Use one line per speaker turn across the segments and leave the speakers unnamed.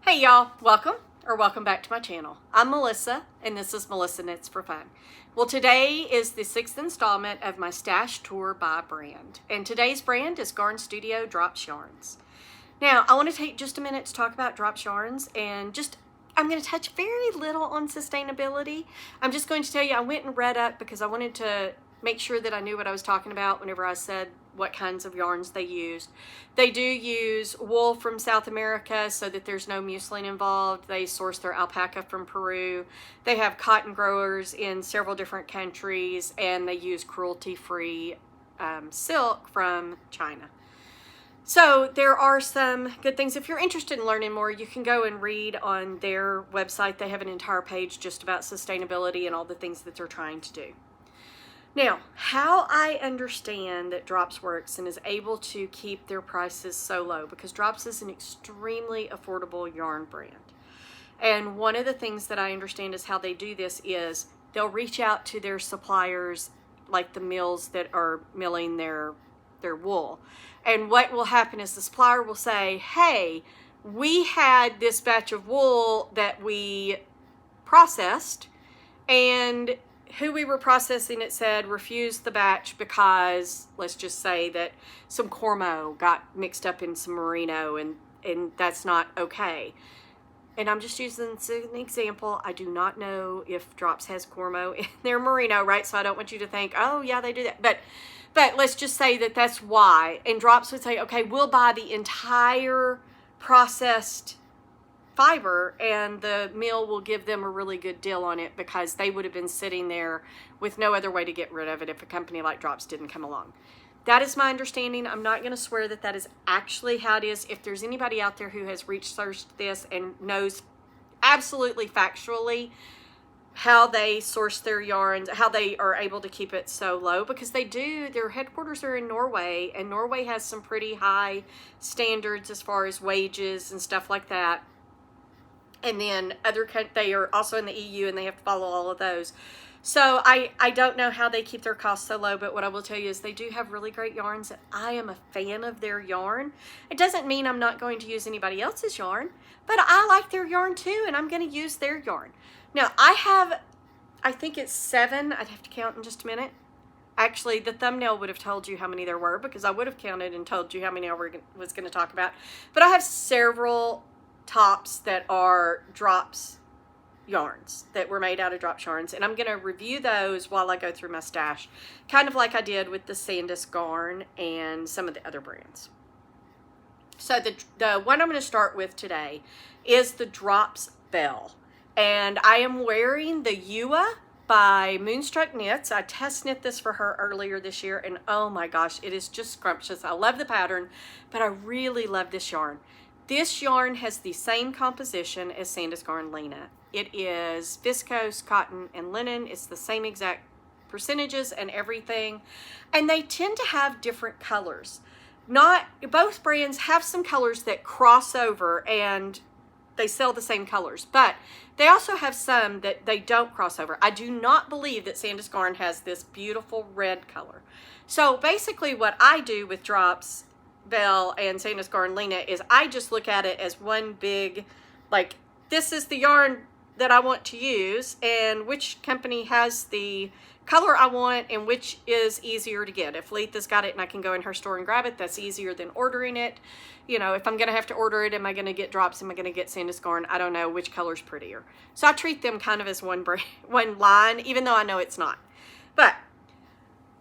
Hey y'all, welcome back to my channel. I'm Melissa and this is Melissa Knits for Fun. Well, today is the 6th installment of my stash tour by brand, and today's brand is Garn Studio Drops Yarns. Now I want to take just a minute to talk about Drops Yarns, and I'm going to touch very little on sustainability. I'm just going to tell you I went and read up because I wanted to make sure that I knew what I was talking about whenever I said what kinds of yarns they used. They do use wool from South America so that there's no muslin involved. They source their alpaca from Peru. They have cotton growers in several different countries, and they use cruelty-free silk from China. So there are some good things. If you're interested in learning more, you can go and read on their website. They have an entire page just about sustainability and all the things that they're trying to do. Now, how I understand that Drops works and is able to keep their prices so low, because Drops is an extremely affordable yarn brand. And one of the things that I understand is how they do this is they'll reach out to their suppliers, like the mills that are milling their wool. And what will happen is the supplier will say, hey, we had this batch of wool that we processed, and who we were processing it said refused the batch because, let's just say that some cormo got mixed up in some merino, and that's not okay. And I'm just using this as an example. I do not know if Drops has cormo in their merino, right? So I don't want you to think, oh yeah, they do that. But let's just say that that's why. And Drops would say, okay, we'll buy the entire processed fiber, and the mill will give them a really good deal on it because they would have been sitting there with no other way to get rid of it if a company like Drops didn't come along. That is my understanding. I'm not going to swear that that is actually how it is. If there's anybody out there who has researched this and knows absolutely factually how they source their yarns, how they are able to keep it so low, because they do, their headquarters are in Norway, and Norway has some pretty high standards as far as wages and stuff like that. And then they are also in the EU, and they have to follow all of those. So I don't know how they keep their costs so low, but what I will tell you is they do have really great yarns, and I am a fan of their yarn. It doesn't mean I'm not going to use anybody else's yarn, but I like their yarn too, and I'm going to use their yarn. Now, I think it's 7. I'd have to count in just a minute. Actually, the thumbnail would have told you how many there were, because I would have counted and told you how many I was going to talk about. But I have several tops that are Drops yarns that were made out of Drops yarns, and I'm going to review those while I go through my stash, kind of like I did with the Sandus Garn and some of the other brands. So the one I'm going to start with today is the Drops Belle, and I am wearing the Ewa by Moonstruck Knits. I test knit this for her earlier this year, and oh my gosh, it is just scrumptious. I love the pattern, but I really love this yarn. This yarn has the same composition as Sandus Garn Lina. It is viscose, cotton, and linen. It's the same exact percentages and everything. And they tend to have different colors. Both brands have some colors that cross over and they sell the same colors, but they also have some that they don't cross over. I do not believe that Sandus Garn has this beautiful red color. So basically what I do with Drops Belle and Sandus Garn Lina is I just look at it as one big, like, this is the yarn that I want to use, and which company has the color I want and which is easier to get. If Letha's got it and I can go in her store and grab it, that's easier than ordering it. You know, if I'm going to have to order it, am I going to get Drops? Am I going to get Sandus Garn? I don't know which color's prettier. So I treat them kind of as one line, even though I know it's not. But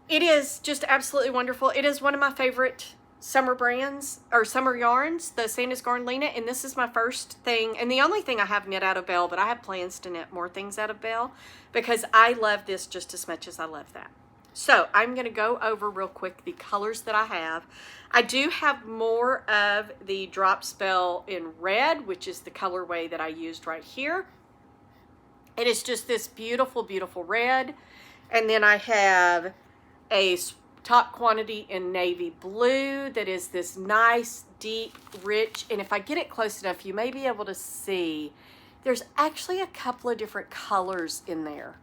it is just absolutely wonderful. It is one of my favorite summer brands or summer yarns, the Sandus Garn Lina, and this is my first thing and the only thing I have knit out of Belle, but I have plans to knit more things out of Belle because I love this just as much as I love that. So I'm going to go over real quick the colors that I have. I do have more of the Drops Belle in red, which is the colorway that I used right here. It is just this beautiful, beautiful red. And then I have a top quantity in navy blue that is this nice, deep, rich, and if I get it close enough, you may be able to see there's actually a couple of different colors in there.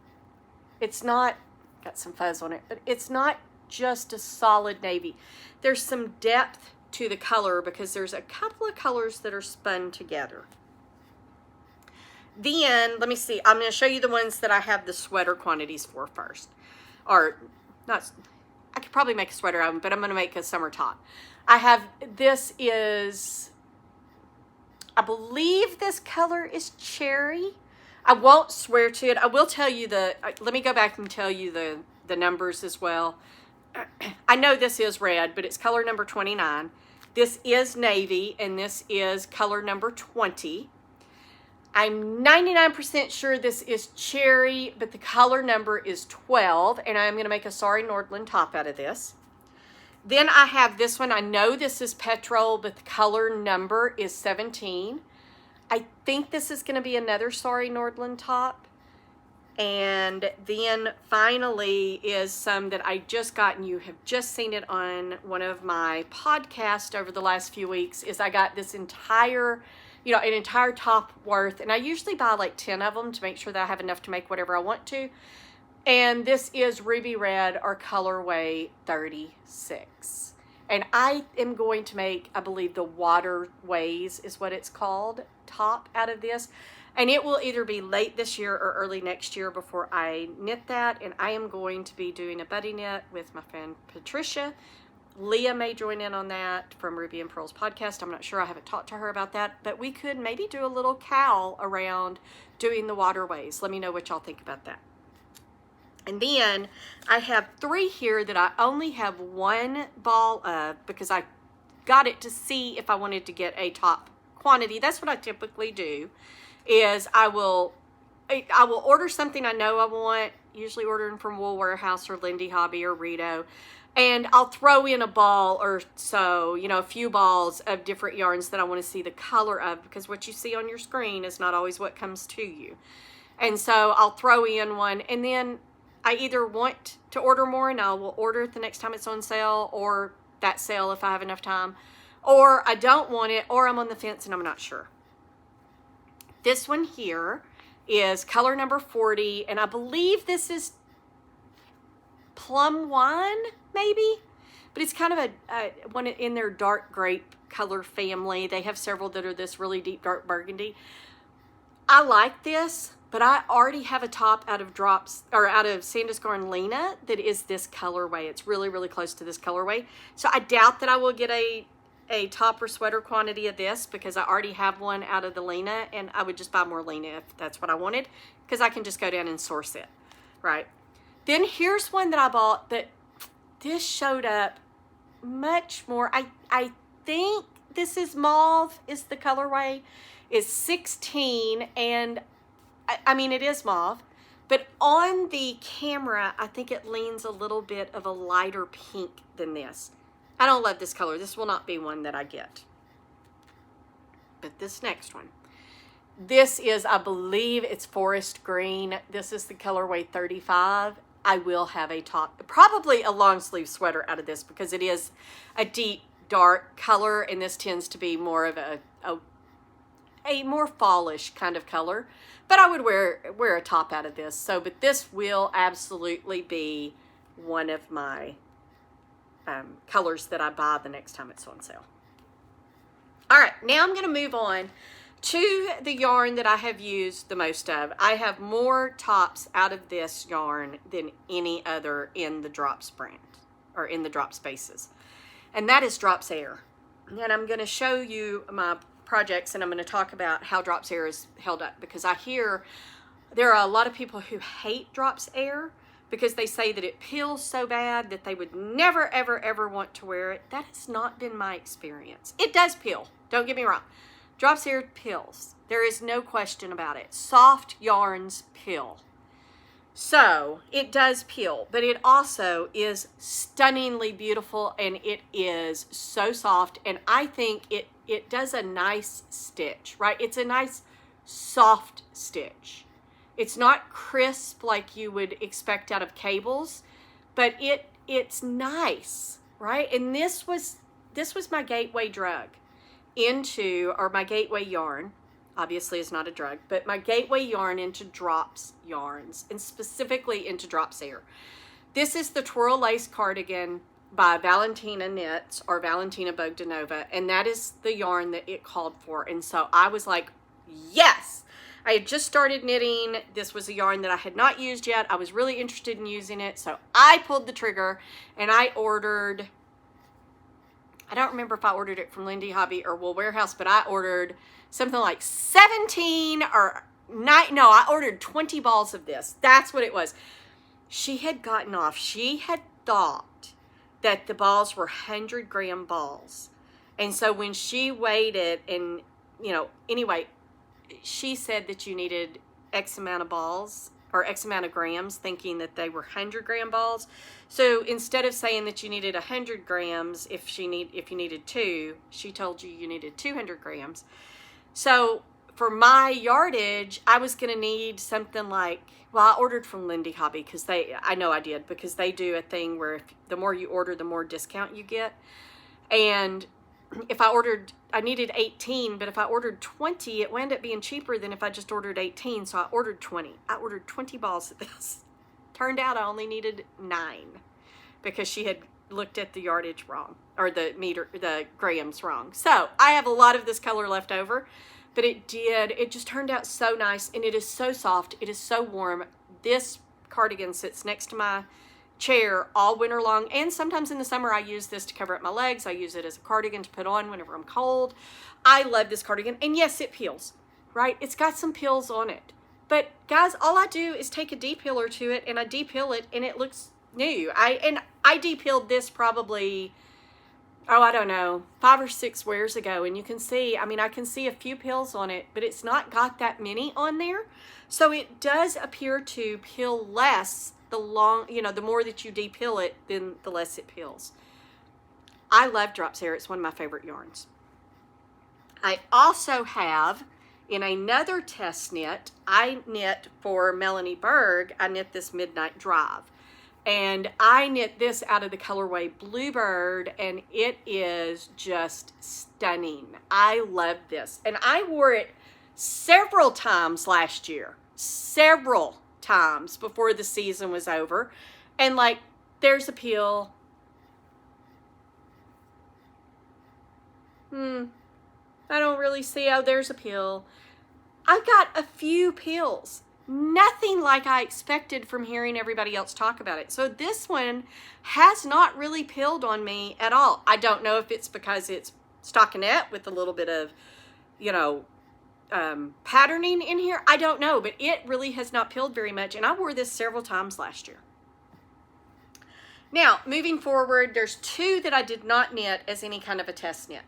It's not, got some fuzz on it, but it's not just a solid navy. There's some depth to the color because there's a couple of colors that are spun together. Then, let me see. I'm going to show you the ones that I have the sweater quantities for first. Or, not, I could probably make a sweater out of them, but I'm going to make a summer top. I have, this is, I believe this color is cherry. I won't swear to it. I will tell you let me go back and tell you the numbers as well. I know this is red, but it's color number 29. This is navy, and this is color number 20. I'm 99% sure this is cherry, but the color number is 12, and I'm going to make a Sorry Nordland top out of this. Then I have this one. I know this is petrol, but the color number is 17. I think this is going to be another Sorry Nordland top. And then finally is some that I just got, and you have just seen it on one of my podcasts over the last few weeks, is I got this entire, an entire top worth, and I usually buy like 10 of them to make sure that I have enough to make whatever I want to. And this is Ruby Red, or colorway 36. And I am going to make, I believe, the Waterways is what it's called, top out of this. And it will either be late this year or early next year before I knit that. And I am going to be doing a buddy knit with my friend Patricia. Leah may join in on that from Ruby and Pearls podcast. I'm not sure. I haven't talked to her about that. But we could maybe do a little cowl around doing the Waterways. Let me know what y'all think about that. And then I have 3 here that I only have 1 ball of because I got it to see if I wanted to get a top quantity. That's what I typically do, is I will order something I know I want, usually ordering from Wool Warehouse or Lindy Hobby or Rito, and I'll throw in a ball or so, a few balls of different yarns that I want to see the color of, because what you see on your screen is not always what comes to you. And so I'll throw in one, and then I either want to order more and I will order it the next time it's on sale, or that sale if I have enough time, or I don't want it, or I'm on the fence and I'm not sure. This one here is color number 40, and I believe this is plum wine, maybe, but it's kind of a one in their dark grape color family. They have several that are this really deep dark burgundy. I like this, but I already have a top out of Sandusgarn Lina that is this colorway. It's really, really close to this colorway. So I doubt that I will get a top or sweater quantity of this, because I already have one out of the Lina, and I would just buy more Lina if that's what I wanted, because I can just go down and source it, right? Then here's one that I bought that this showed up much more. I think this is mauve is the colorway. Is 16, and I mean, it is mauve, but on the camera, I think it leans a little bit of a lighter pink than this. I don't love this color. This will not be one that I get. But this next one, this is, I believe it's forest green. This is the colorway 35. I will have a top, probably a long sleeve sweater out of this, because it is a deep dark color, and this tends to be more of a more fallish kind of color, but I would wear a top out of this. So, but this will absolutely be one of my colors that I buy the next time it's on sale. All right, now I'm going to move on to the yarn that I have used the most of. I have more tops out of this yarn than any other in the Drops brand, or in the Drop Spaces, and that is Drops Air. And I'm going to show you my projects, and I'm going to talk about how Drops Air is held up, because I hear there are a lot of people who hate Drops Air because they say that it peels so bad that they would never, ever, ever want to wear it. That has not been my experience. It does peel. Don't get me wrong. Drops Air peels. There is no question about it. Soft yarns peel. So it does peel, but it also is stunningly beautiful, and it is so soft, and I think it does a nice stitch, right? It's a nice soft stitch. It's not crisp like you would expect out of cables, but it's nice, right? And this was my gateway drug into, or my gateway yarn. Obviously it's not a drug, but my gateway yarn into Drops yarns, and specifically into Drops Air. This is the Twirl Lace Cardigan by Valentina Knits, or Valentina Bogdanova, and that is the yarn that it called for. And so I was like, yes, I had just started knitting. This was a yarn that I had not used yet. I was really interested in using it, so I pulled the trigger and I ordered, I don't remember if I ordered it from Lindy Hobby or Wool Warehouse, but I ordered something like 17 or 9, no, I ordered 20 balls of this. That's what it was. She had gotten off. She had thought that the balls were 100-gram balls. And so when she weighed it, and, you know, anyway, she said that you needed X amount of balls or X amount of grams, thinking that they were 100-gram balls. So instead of saying that you needed 100 grams, if you needed 2, she told you you needed 200 grams. So for my yardage, I was going to need something like, well, I ordered from Lindy Hobby because I know I did, because they do a thing where the more you order, the more discount you get. And if I needed 18, but if I ordered 20, it wound up being cheaper than if I just ordered 18. So I ordered 20. I ordered 20 balls of this. Turned out I only needed 9 because she had looked at the yardage wrong, or the grams wrong. So I have a lot of this color left over, but it just turned out so nice, and it is so soft. It is so warm. This cardigan sits next to my chair all winter long, and sometimes in the summer I use this to cover up my legs. I use it as a cardigan to put on whenever I'm cold. I love this cardigan, and yes, it peels, right? It's got some peels on it, but guys, all I do is take a de-peeler to it, and I de-peel it, and it looks new. I de-peeled this probably, oh, I don't know, 5 or 6 wears ago, and you can see, I mean, I can see a few peels on it, but it's not got that many on there, so it does appear to peel less the more that you de-peel it, then the less it peels. I love Drops Hair. It's one of my favorite yarns. I also have, in another test knit, I knit for Melanie Berg, I knit this Midnight Drive. And I knit this out of the colorway Bluebird, and it is just stunning. I love this. And I wore it several times last year. Several times before the season was over. And like, there's a peel. I don't really see, oh, there's a peel. I got a few peels. Nothing like I expected from hearing everybody else talk about it. So this one has not really peeled on me at all. I don't know if it's because it's stockinette with a little bit of, patterning in here. I don't know, but it really has not peeled very much. And I wore this several times last year. Now, moving forward, there's 2 that I did not knit as any kind of a test knit.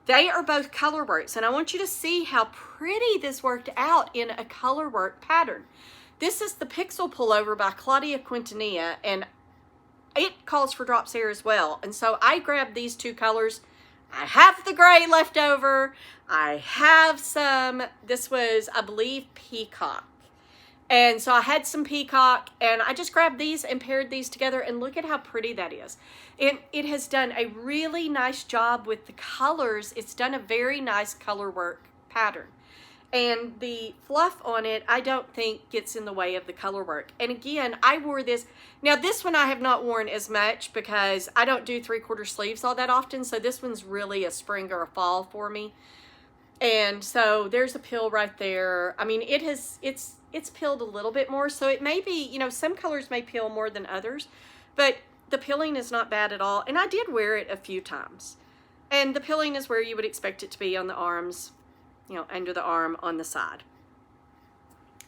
They are both color works, and I want you to see how pretty this worked out in a color work pattern. This is the Pixel Pullover by Claudia Quintanilla, and it calls for Drops Hair as well. And so I grabbed these 2 colors. I have the gray left over. I have some, this was, I believe, Peacock. And so I had some Peacock, and I just grabbed these and paired these together, and look at how pretty that is. It has done a really nice job with the colors. It's done a very nice color work pattern. And the fluff on it, I don't think gets in the way of the color work. And again, I wore this. Now this one I have not worn as much because I don't do 3/4 sleeves all that often. So this one's really a spring or a fall for me. And so there's a peel right there. I mean, it's peeled a little bit more. So it may be, some colors may peel more than others, but the peeling is not bad at all. And I did wear it a few times. And the peeling is where you would expect it to be, on the arms, under the arm, on the side.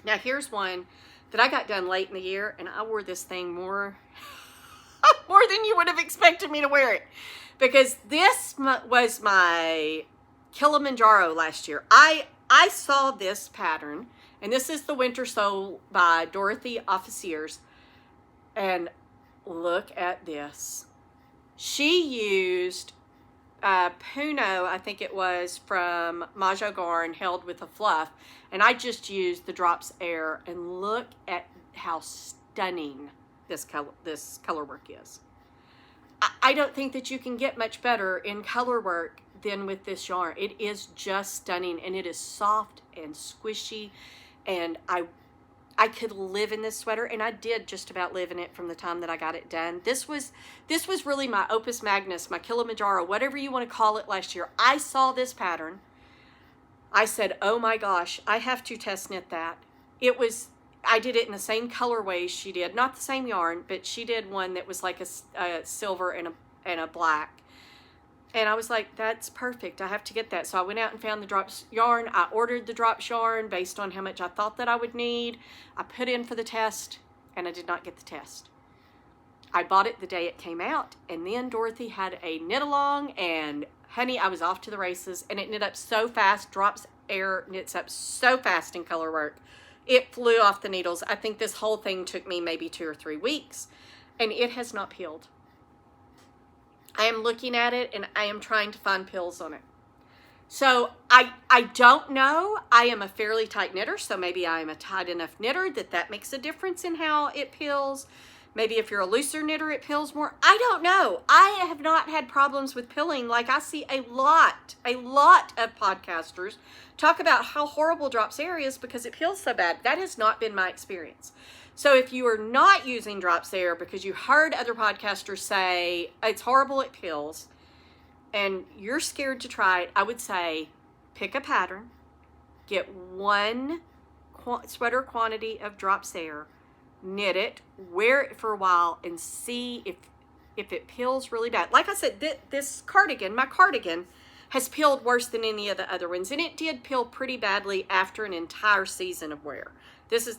Now here's one that I got done late in the year, and I wore this thing more than you would have expected me to wear it, because this was my Kilimanjaro last year. I saw this pattern, and this is the Winter Soul by Dorothy Officiers, and look at this. She used Puno, I think it was, from Majo Garn, held with a fluff, and I just used the Drops Air, and look at how stunning this color work is. I don't think that you can get much better in color work than with this yarn. It is just stunning, and it is soft and squishy, and I could live in this sweater, and I did just about live in it from the time that I got it done. This was really my opus magnus, my Kilimanjaro, whatever you want to call it, last year. I saw this pattern. I said, oh my gosh, I have to test knit that. I did it in the same colorway she did. Not the same yarn, but she did one that was like a silver and a black. And I was like, that's perfect. I have to get that. So I went out and found the drops yarn. I ordered the drops yarn based on how much I thought that I would need. I put in for the test, and I did not get the test. I bought it the day it came out, and then Dorothy had a knit along, and honey, I was off to the races, and it knit up so fast. Drops Air knits up so fast in color work. It flew off the needles. I think this whole thing took me maybe 2 or 3 weeks, and it has not peeled. I am looking at it, and I am trying to find pills on it. So I don't know. I am a fairly tight knitter, so maybe I am a tight enough knitter that makes a difference in how it peels. Maybe if you're a looser knitter, it peels more. I don't know. I have not had problems with pilling. Like, I see a lot of podcasters talk about how horrible Drops Air is because it peels so bad. That has not been my experience. So if you are not using Drops Air because you heard other podcasters say it's horrible, it peels, and you're scared to try it, I would say pick a pattern, get one sweater quantity of Drops Air, knit it, wear it for a while, and see if it peels really bad. Like I said, this cardigan, my cardigan, has peeled worse than any of the other ones, and it did peel pretty badly after an entire season of wear. This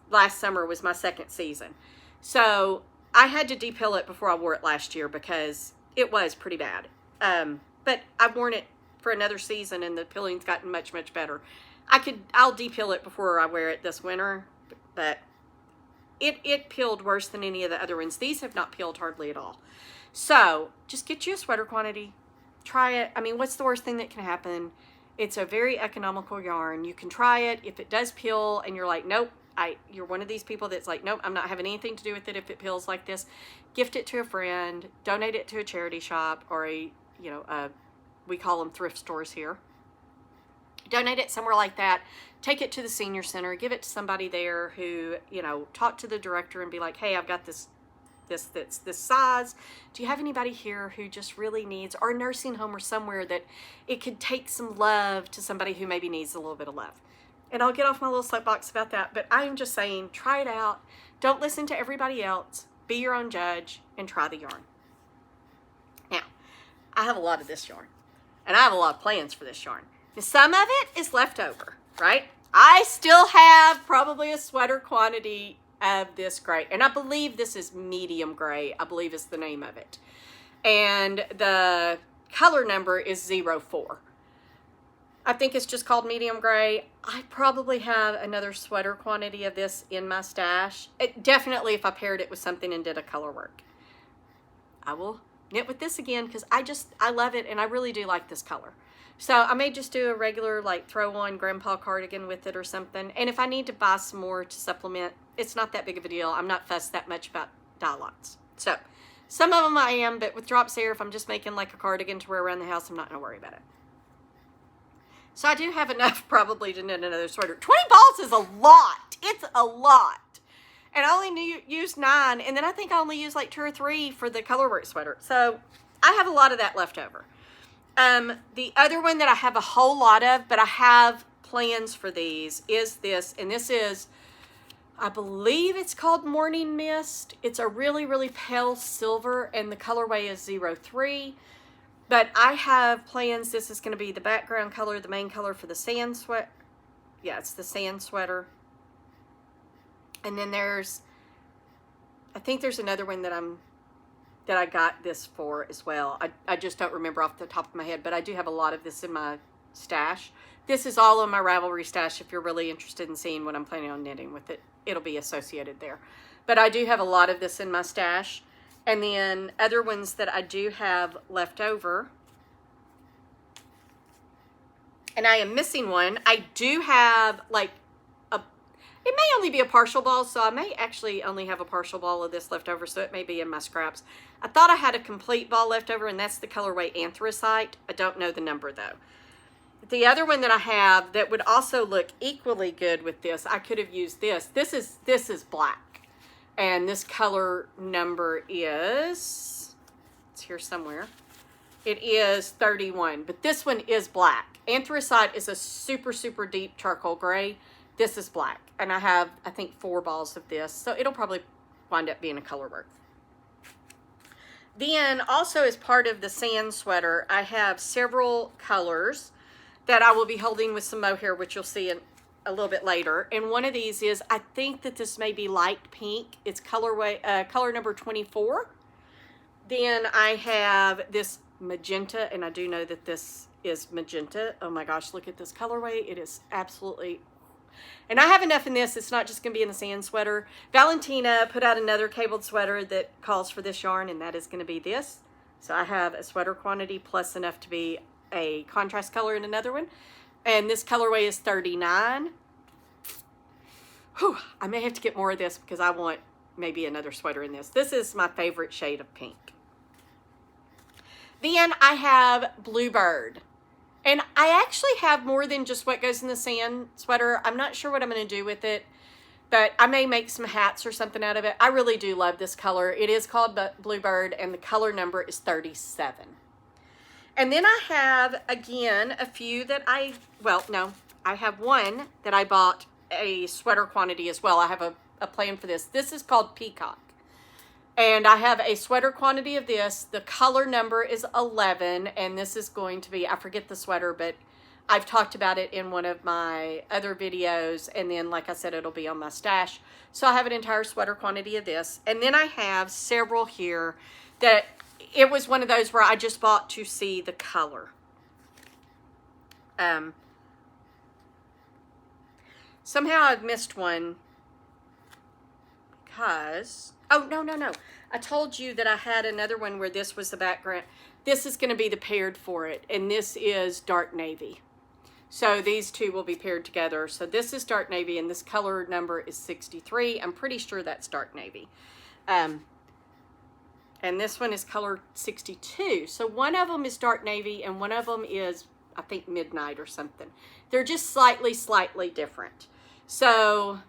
last summer was my second season, so I had to depeel it before I wore it last year because it was pretty bad. But I've worn it for another season, and the peeling's gotten much better. I'll depeel it before I wear it this winter, but it peeled worse than any of the other ones. These have not peeled hardly at all. So just get you a sweater quantity, try it. I mean, what's the worst thing that can happen? It's a very economical yarn. You can try it. If it does peel and you're like, nope, you're one of these people that's like, nope, I'm not having anything to do with it if it peels like this, gift it to a friend, donate it to a charity shop or we call them thrift stores here. Donate it somewhere like that. Take it to the senior center. Give it to somebody there who, talk to the director and be like, hey, I've got this size. Do you have anybody here who just really needs, or a nursing home or somewhere that it could take some love to somebody who maybe needs a little bit of love? And I'll get off my little soapbox about that, but I'm just saying, try it out. Don't listen to everybody else. Be your own judge and try the yarn. Now, I have a lot of this yarn, and I have a lot of plans for this yarn. Now, some of it is left over, right? I still have probably a sweater quantity of this gray, and I believe this is medium gray, I believe is the name of it. And the color number is 04. I think it's just called medium gray. I probably have another sweater quantity of this in my stash. Definitely if I paired it with something and did a color work. I will knit with this again because I love it, and I really do like this color. So I may just do a regular throw on grandpa cardigan with it or something. And if I need to buy some more to supplement, it's not that big of a deal. I'm not fussed that much about dye lots. So some of them I am, but with Drops Air, if I'm just making a cardigan to wear around the house, I'm not going to worry about it. So I do have enough probably to knit another sweater. 20 balls is a lot. It's a lot. And I only used 9, and then I think I only used 2 or 3 for the colorwork sweater. So I have a lot of that left over. The other one that I have a whole lot of, but I have plans for these, is this. And this is, I believe it's called Morning Mist. It's a really pale silver, and the colorway is 03. But I have plans. This is going to be the background color, the main color for the sand sweat. Yeah, it's the sand sweater. And then I think there's another one that I got this for as well. I just don't remember off the top of my head, but I do have a lot of this in my stash. This is all on my Ravelry stash. If you're really interested in seeing what I'm planning on knitting with it, it'll be associated there. But I do have a lot of this in my stash. And then other ones that I do have left over. And I am missing one. I do have it may only be a partial ball, so I may actually only have a partial ball of this left over, so it may be in my scraps. I thought I had a complete ball left over, and that's the colorway Anthracite. I don't know the number, though. The other one that I have that would also look equally good with this, I could have used this. This is black, and this color number is, it's here somewhere. It is 31, but this one is black. Anthracite is a super, super deep charcoal gray. This is black. And I have, I think, 4 balls of this. So it'll probably wind up being a color work. Then also as part of the sand sweater, I have several colors that I will be holding with some mohair, which you'll see in a little bit later. And one of these is, I think that this may be light pink. It's color number 24. Then I have this magenta, and I do know that this is magenta. Oh my gosh, look at this colorway. It is absolutely, and I have enough in this. It's not just going to be in the sand sweater. Valentina put out another cabled sweater that calls for this yarn, and that is going to be this. So I have a sweater quantity plus enough to be a contrast color in another one. And this colorway is 39. Whew, I may have to get more of this because I want maybe another sweater in this. This is my favorite shade of pink. Then I have Bluebird. And I actually have more than just what goes in the sand sweater. I'm not sure what I'm going to do with it, but I may make some hats or something out of it. I really do love this color. It is called Bluebird, and the color number is 37. And then I have, again, a few that I have one that I bought a sweater quantity as well. I have a plan for this. This is called Peacock. And I have a sweater quantity of this. The color number is 11, and this is going to be, I forget the sweater, but I've talked about it in one of my other videos, and then, like I said, it'll be on my stash. So I have an entire sweater quantity of this. And then I have several here that it was one of those where I just bought to see the color. Somehow I've missed one because, oh, no. I told you that I had another one where this was the background. This is going to be the paired for it, and this is dark navy. So these two will be paired together. So this is dark navy, and this color number is 63. I'm pretty sure that's dark navy. And this one is color 62. So one of them is dark navy, and one of them is, I think, midnight or something. They're just slightly different. So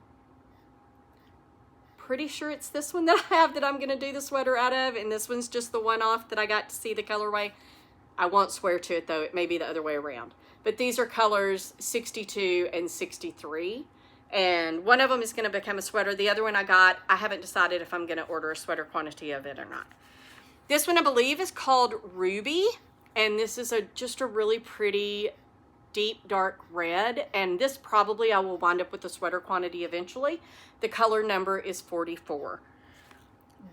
pretty sure it's this one that I have that I'm going to do the sweater out of, and this one's just the one off that I got to see the colorway. I won't swear to it, though. It may be the other way around. But these are colors 62 and 63, and one of them is going to become a sweater. The other one I haven't decided if I'm going to order a sweater quantity of it or not. This one, I believe, is called Ruby, and this is just a really pretty deep dark red, and this probably I will wind up with a sweater quantity eventually. The color number is 44.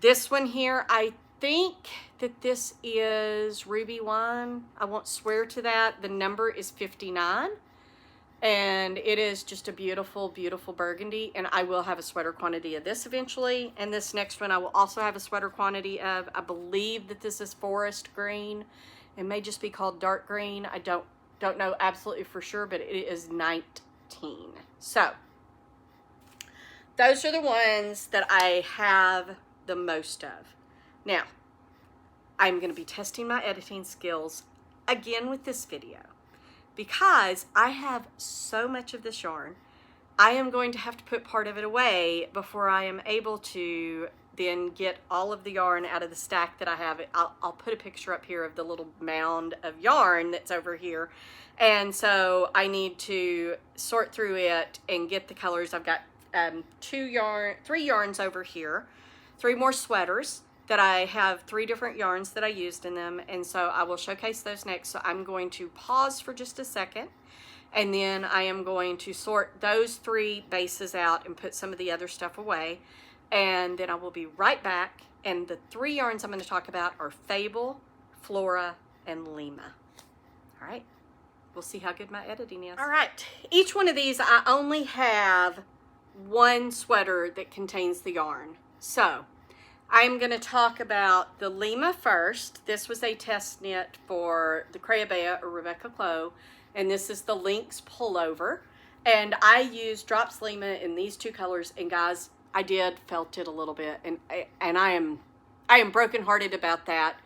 This one here, I think that this is Ruby Wine. I won't swear to that. The number is 59, and it is just a beautiful, beautiful burgundy, and I will have a sweater quantity of this eventually. And this next one I will also have a sweater quantity of. I believe that this is forest green. It may just be called dark green. I don't know absolutely for sure, but it is 19. So those are the ones that I have the most of. Now, I'm going to be testing my editing skills again with this video because I have so much of this yarn. I am going to have to put part of it away before I am able to then get all of the yarn out of the stack that I have. I'll put a picture up here of the little mound of yarn that's over here. And so I need to sort through it and get the colors. I've got 3 yarns over here, 3 more sweaters that I have 3 different yarns that I used in them. And so I will showcase those next. So I'm going to pause for just a second, and then I am going to sort those 3 bases out and put some of the other stuff away. And then I will be right back. And the 3 yarns I'm going to talk about are Fabel, Flora, and Lima. All right. We'll see how good my editing is. All right. Each one of these, I only have 1 sweater that contains the yarn. So I'm going to talk about the Lima first. This was a test knit for the Crayabea or Rebecca Clow. And this is the Lynx pullover. And I used Drops Lima in these 2 colors. And guys, I felt it a little bit, and I am brokenhearted about that.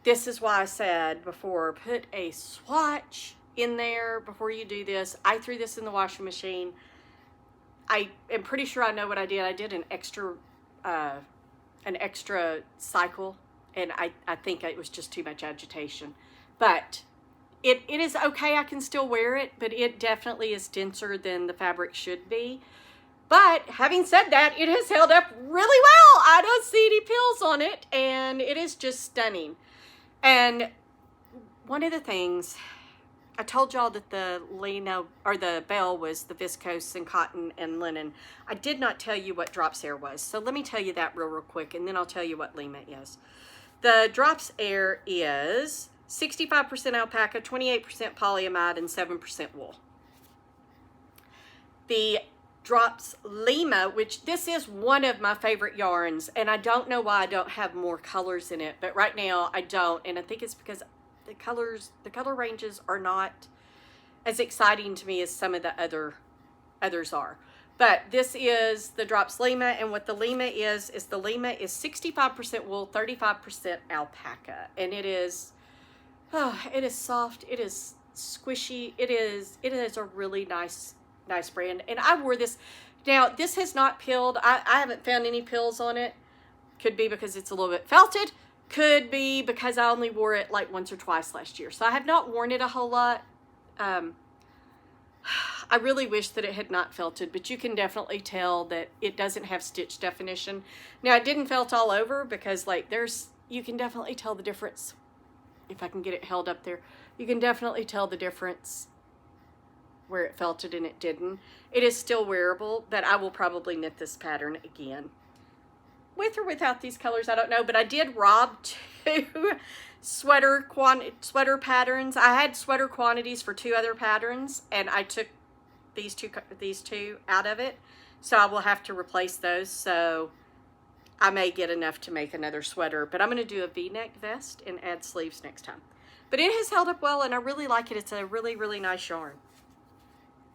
This is why I said before, put a swatch in there before you do this. I threw this in the washing machine. I am pretty sure I know what I did. I did an extra cycle, and I think it was just too much agitation. But it is okay. I can still wear it, but it definitely is denser than the fabric should be. But having said that, it has held up really well. I don't see any pills on it, and it is just stunning. And one of the things, I told y'all that the Lima or the Belle was the viscose and cotton and linen. I did not tell you what Drops Air was. So let me tell you that real quick, and then I'll tell you what Lima is. The Drops Air is 65% alpaca, 28% polyamide, and 7% wool. The Drops Lima, which this is one of my favorite yarns, and I don't know why I don't have more colors in it, but right now I don't, and I think it's because the color ranges are not as exciting to me as some of the others are. But this is the Drops Lima, and what the Lima is the Lima is 65% wool, 35% alpaca, and it is soft, it is squishy, it is a really nice brand. And I wore this. Now, this has not peeled. I haven't found any pills on it. Could be because it's a little bit felted. Could be because I only wore it like once or twice last year. So I have not worn it a whole lot. I really wish that it had not felted, but you can definitely tell that it doesn't have stitch definition. Now, it didn't felt all over because like you can definitely tell the difference. If I can get it held up there, you can definitely tell the difference where it felted and it didn't. It is still wearable, but I will probably knit this pattern again. With or without these colors, I don't know, but I did rob two sweater patterns. I had sweater quantities for two other patterns, and I took these two out of it, so I will have to replace those. So I may get enough to make another sweater, but I'm going to do a V-neck vest and add sleeves next time. But it has held up well, and I really like it. It's a really, really nice yarn.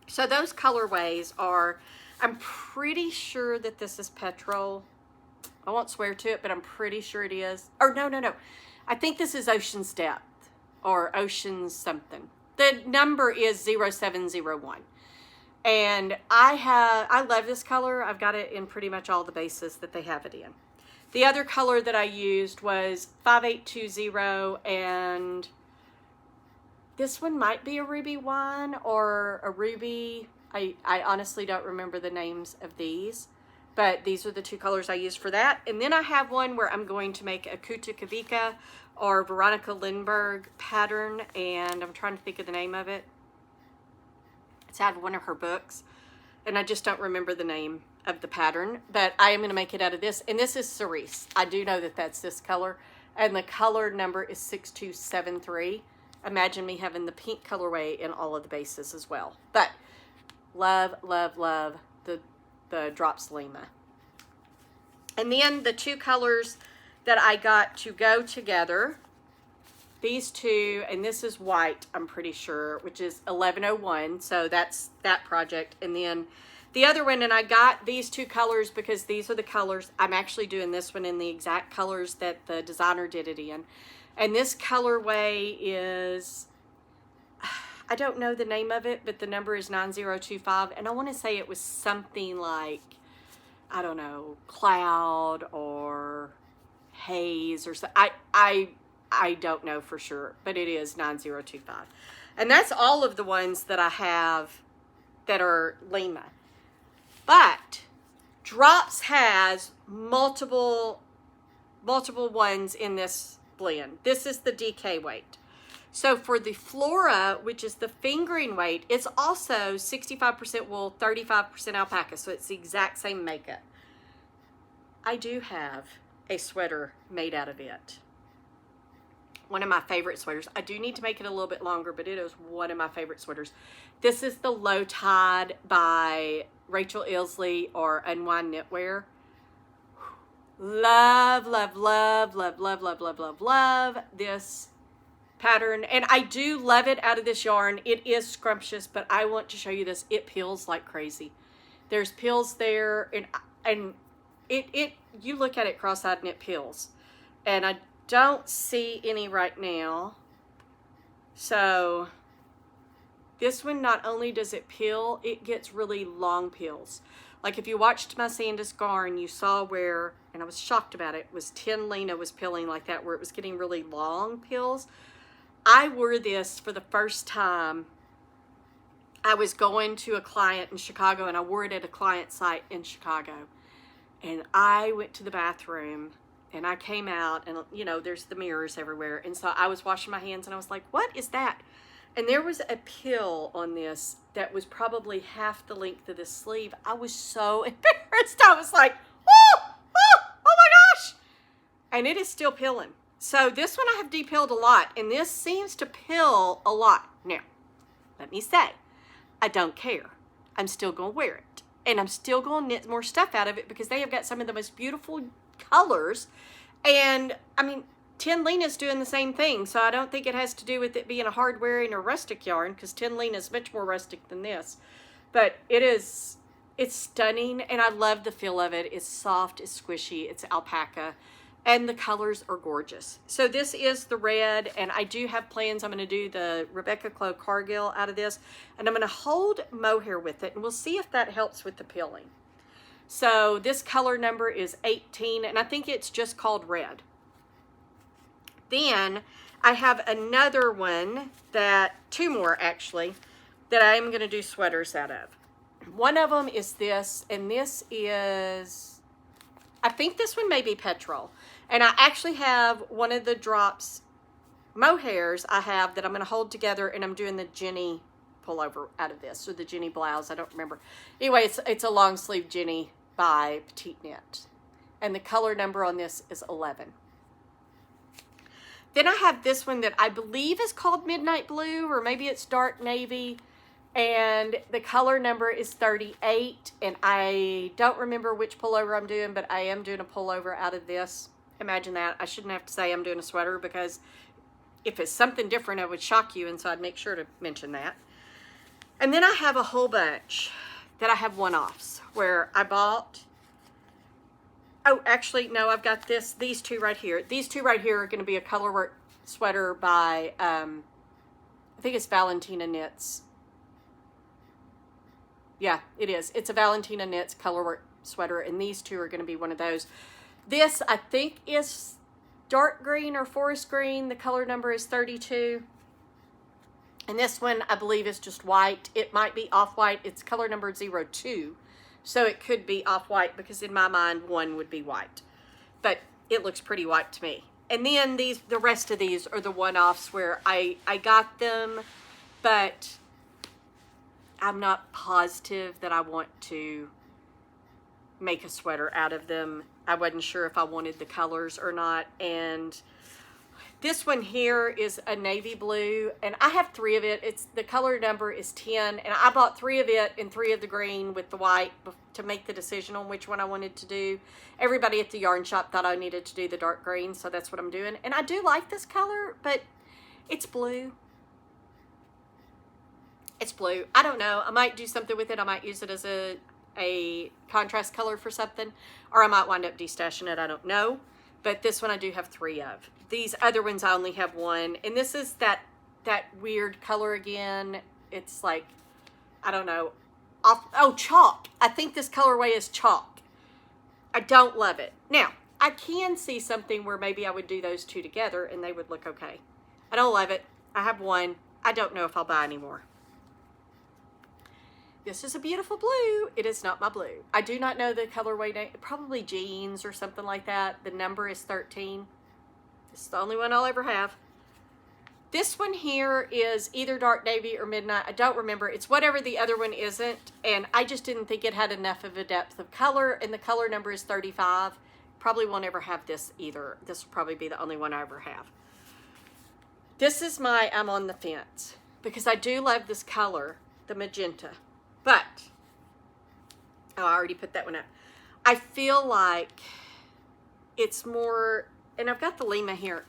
So those colorways are, I'm pretty sure that this is petrol. I won't swear to it, but I'm pretty sure it is. Or no. I think this is Ocean's Depth or Ocean's something. The number is 0701. And I love this color. I've got it in pretty much all the bases that they have it in. The other color that I used was 5820, and this one might be a ruby wine or a ruby. I honestly don't remember the names of these, but these are the two colors I used for that. And then I have one where I'm going to make a Kuta Kavika or Veronica Lindbergh pattern, and I'm trying to think of the name of it. It's out of one of her books, and I just don't remember the name of the pattern, but I am going to make it out of this, and this is cerise. I do know that that's this color, and the color number is 6273. Imagine me having the pink colorway in all of the bases as well. But love, love, love the Drops Lima. And then the two colors that I got to go together, these two, and this is white, I'm pretty sure, which is 1101. So that's that project. And then the other one, and I got these two colors because these are the colors. I'm actually doing this one in the exact colors that the designer did it in. And this colorway is, I don't know the name of it, but the number is 9025. And I want to say it was something like, I don't know, cloud or haze or something. I don't know for sure, but it is 9025. And that's all of the ones that I have that are Lima. But Drops has multiple ones in this blend. This is the DK weight. So for the Flora, which is the fingering weight, it's also 65% wool, 35% alpaca. So it's the exact same makeup. I do have a sweater made out of it. One of my favorite sweaters. I do need to make it a little bit longer, but it is one of my favorite sweaters. This is the Low Tide by Rachel Ilsley or Unwind Knitwear. Love, love, love, love, love, love, love, love, love this pattern. And I do love it out of this yarn. It is scrumptious, but I want to show you this. It peels like crazy. There's peels there, and it you look at it cross-eyed and it peels. And I don't see any right now. So this one, not only does it peel, it gets really long peels. Like if you watched my Sandus Garn, you saw where, and I was shocked about it, was Tin Lena was peeling like that, where it was getting really long peels. I wore this for the first time. I was going to a client in Chicago, and I wore it at a client site in Chicago. And I went to the bathroom, and I came out, and you know, there's the mirrors everywhere. And so I was washing my hands, and I was like, what is that? And there was a pill on this that was probably half the length of the sleeve. I was so embarrassed. I was like, oh my gosh. And it is still pilling. So this one I have depilled a lot, and this seems to pill a lot. Now, let me say, I don't care. I'm still going to wear it. And I'm still going to knit more stuff out of it because they have got some of the most beautiful colors. And, I mean, Tin Lina is doing the same thing. So I don't think it has to do with it being a hard wearing or rustic yarn, because Tin Lina is much more rustic than this. But it's stunning, and I love the feel of it. It's soft, it's squishy, it's alpaca. And the colors are gorgeous. So this is the red, and I do have plans. I'm going to do the Rebecca Clow Cargill out of this, and I'm going to hold mohair with it, and we'll see if that helps with the pilling. So this color number is 18, and I think it's just called red. Then I have another one, two more actually, that I am going to do sweaters out of. One of them is this, and this is, I think this one may be petrol. And I actually have one of the drops mohairs I have that I'm going to hold together, and I'm doing the Jenny pullover out of this, or the Jenny blouse. I don't remember. Anyway, it's a long sleeve Jenny by Petite Knit. And the color number on this is 11. Then I have this one that I believe is called Midnight Blue, or maybe it's Dark Navy. And the color number is 38. And I don't remember which pullover I'm doing, but I am doing a pullover out of this. Imagine that. I shouldn't have to say I'm doing a sweater, because if it's something different, I would shock you, and so I'd make sure to mention that. And then I have a whole bunch that I have one-offs where I bought. Oh, actually, no, I've got these two right here. These two right here are going to be a colorwork sweater by, I think it's Valentina Knits. Yeah, it is. It's a Valentina Knits colorwork sweater, and these two are going to be one of those. This, I think, is dark green or forest green. The color number is 32. And this one, I believe, is just white. It might be off-white. It's color number 02. So it could be off-white, because in my mind, one would be white. But it looks pretty white to me. And then the rest of these are the one-offs where I got them, but I'm not positive that I want to make a sweater out of them. I wasn't sure if I wanted the colors or not. And this one here is a navy blue, and I have 3 of it. The color number is 10, and I bought 3 of it and 3 of the green with the white to make the decision on which one I wanted to do. Everybody at the yarn shop thought I needed to do the dark green, so that's what I'm doing. And I do like this color, but it's blue. It's blue. I don't know. I might do something with it. I might use it as a contrast color for something, or I might wind up destashing it. I don't know. But this one I do have 3 of. These other ones I only have 1. And this is that weird color again. It's like, I don't know. Chalk. I think this colorway is chalk. I don't love it. Now, I can see something where maybe I would do those two together and they would look okay. I don't love it. I have 1. I don't know if I'll buy any more. This is a beautiful blue. It is not my blue. I do not know the colorway name. Probably jeans or something like that. The number is 13. This is the only one I'll ever have. This one here is either dark navy or midnight. I don't remember. It's whatever the other one isn't. And I just didn't think it had enough of a depth of color. And the color number is 35. Probably won't ever have this either. This will probably be the only one I ever have. This is my I'm on the fence, because I do love this color, the magenta. But, I already put that one up. I feel like it's more, and I've got the Lima here.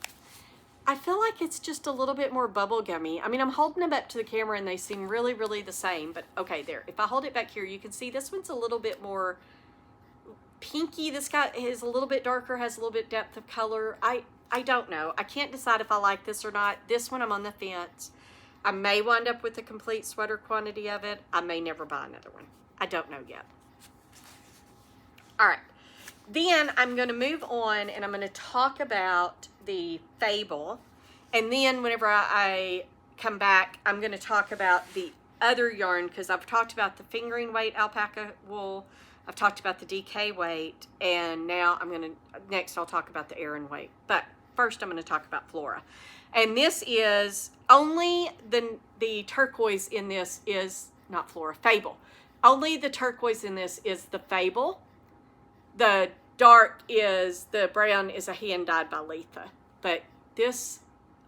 I feel like it's just a little bit more bubblegummy. I mean, I'm holding them up to the camera and they seem really, really the same. But, okay, there. If I hold it back here, you can see this one's a little bit more pinky. This guy is a little bit darker, has a little bit depth of color. I don't know. I can't decide if I like this or not. This one, I'm on the fence. I may wind up with a complete sweater quantity of it. I may never buy another one. I don't know yet. All right. Then I'm going to move on, and I'm going to talk about the Fabel. And then whenever I come back, I'm going to talk about the other yarn, because I've talked about the fingering weight alpaca wool, I've talked about the DK weight, and now next I'll talk about the Aran weight. But first I'm going to talk about Flora. And this is only the turquoise in this is not Flora, Fabel. Only the turquoise in this is the Fabel. The brown is a hand dyed by Letha. But this,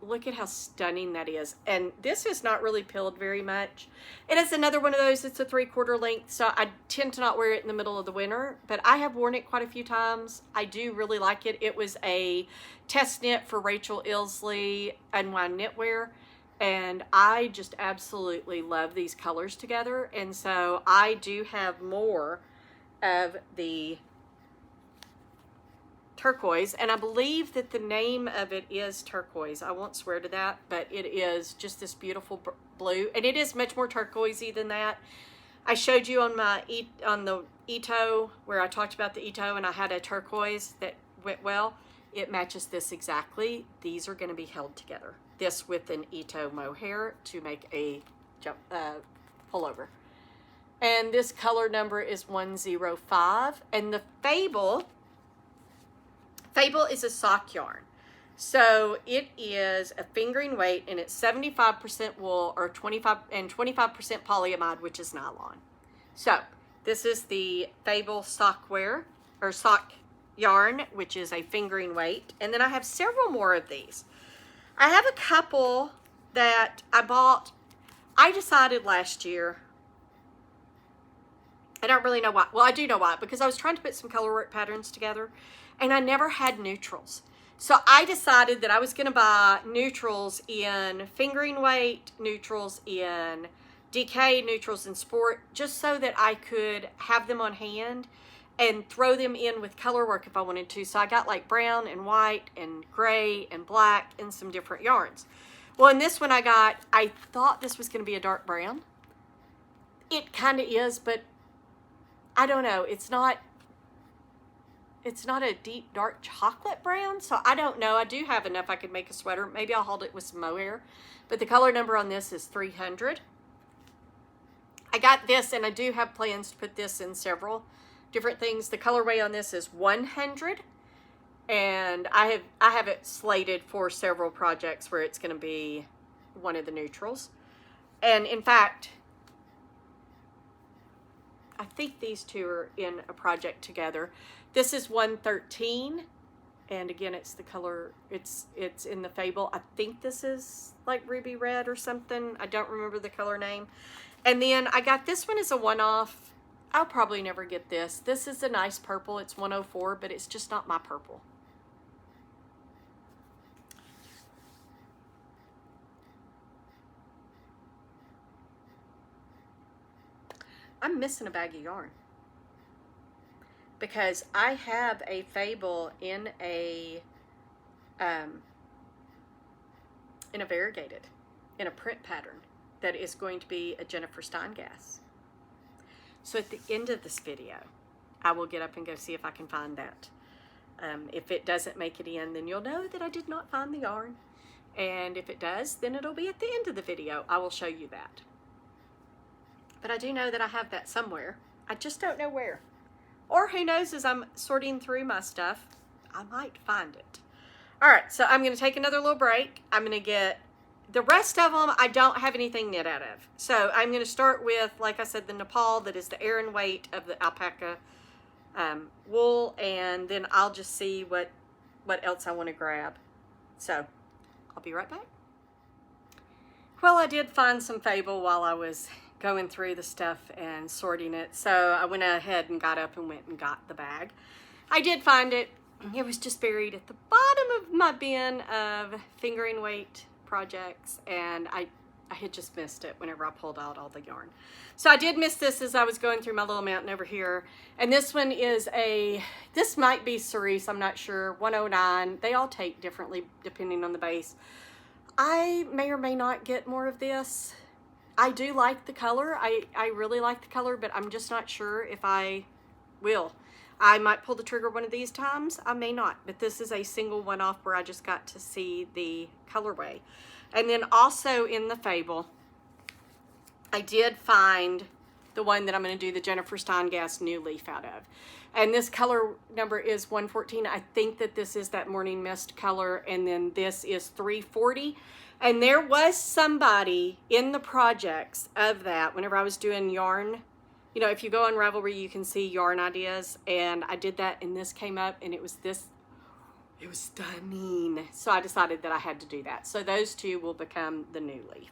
look at how stunning that is. And this is not really pilled very much. It is another one of those, it's a 3/4 length, so I tend to not wear it in the middle of the winter, but I have worn it quite a few times. I do really like it. It was a test knit for Rachel Ilsley Unwind Knitwear, and I just absolutely love these colors together. And so I do have more of the turquoise, and I believe that the name of it is turquoise. I won't swear to that, but it is just this beautiful blue, and it is much more turquoisey than that. I showed you on the Ito where I talked about the Ito, and I had a turquoise that went well. It matches this exactly. These are going to be held together. This with an Ito mohair to make a pullover. And this color number is 105, and the Fabel is a sock yarn. So it is a fingering weight, and it's 75% wool or 25% polyamide, which is nylon. So this is the Fabel sockwear or sock yarn, which is a fingering weight. And then I have several more of these. I have a couple that I bought. I decided last year, I don't really know why. Well, I do know why, because I was trying to put some color work patterns together, and I never had neutrals. So I decided that I was going to buy neutrals in fingering weight, neutrals in DK, neutrals in sport, just so that I could have them on hand and throw them in with color work if I wanted to. So I got like brown and white and gray and black and some different yarns. Well, in this one I thought this was going to be a dark brown. It kind of is, but I don't know. It's not a deep dark chocolate brown, so I don't know. I do have enough I could make a sweater. Maybe I'll hold it with some mohair. But the color number on this is 300. I got this, and I do have plans to put this in several different things. The colorway on this is 100, and I have it slated for several projects where it's going to be one of the neutrals. And in fact, I think these two are in a project together. This is 113, and again, it's the color, it's in the Fabel. I think this is like ruby red or something. I don't remember the color name. And then I got this one as a one-off. I'll probably never get this. This is a nice purple. It's 104, but it's just not my purple. I'm missing a bag of yarn, because I have a Fabel in a variegated, in a print pattern that is going to be a Jennifer Steingass. So at the end of this video, I will get up and go see if I can find that. If it doesn't make it in, then you'll know that I did not find the yarn. And if it does, then it'll be at the end of the video. I will show you that. But I do know that I have that somewhere. I just don't know where. Or who knows, as I'm sorting through my stuff, I might find it. All right, so I'm going to take another little break. I'm going to get the rest of them. I don't have anything knit out of. So I'm going to start with, like I said, the Nepal, that is the Aran weight of the alpaca wool, and then I'll just see what else I want to grab. So I'll be right back. Well, I did find some Fabel while I was going through the stuff and sorting it. So I went ahead and got up and went and got the bag. I did find it. It was just buried at the bottom of my bin of fingering weight projects, and I had just missed it whenever I pulled out all the yarn. So I did miss this as I was going through my little mountain over here. And this one is this might be cerise, I'm not sure, 109. They all take differently depending on the base. I may or may not get more of this. I do like the color. I really like the color, but I'm just not sure if I will. I might pull the trigger one of these times. I may not, but this is a single one-off where I just got to see the colorway. And then also in the Fabel, I did find the one that I'm going to do the Jennifer Steingas new leaf out of. And this color number is 114. I think that this is that Morning Mist color, and then this is 340. And there was somebody in the projects of that whenever I was doing yarn. You know, if you go on Ravelry, you can see yarn ideas, and I did that, and this came up, and it was this. It was stunning. So I decided that I had to do that. So those two will become the new leaf.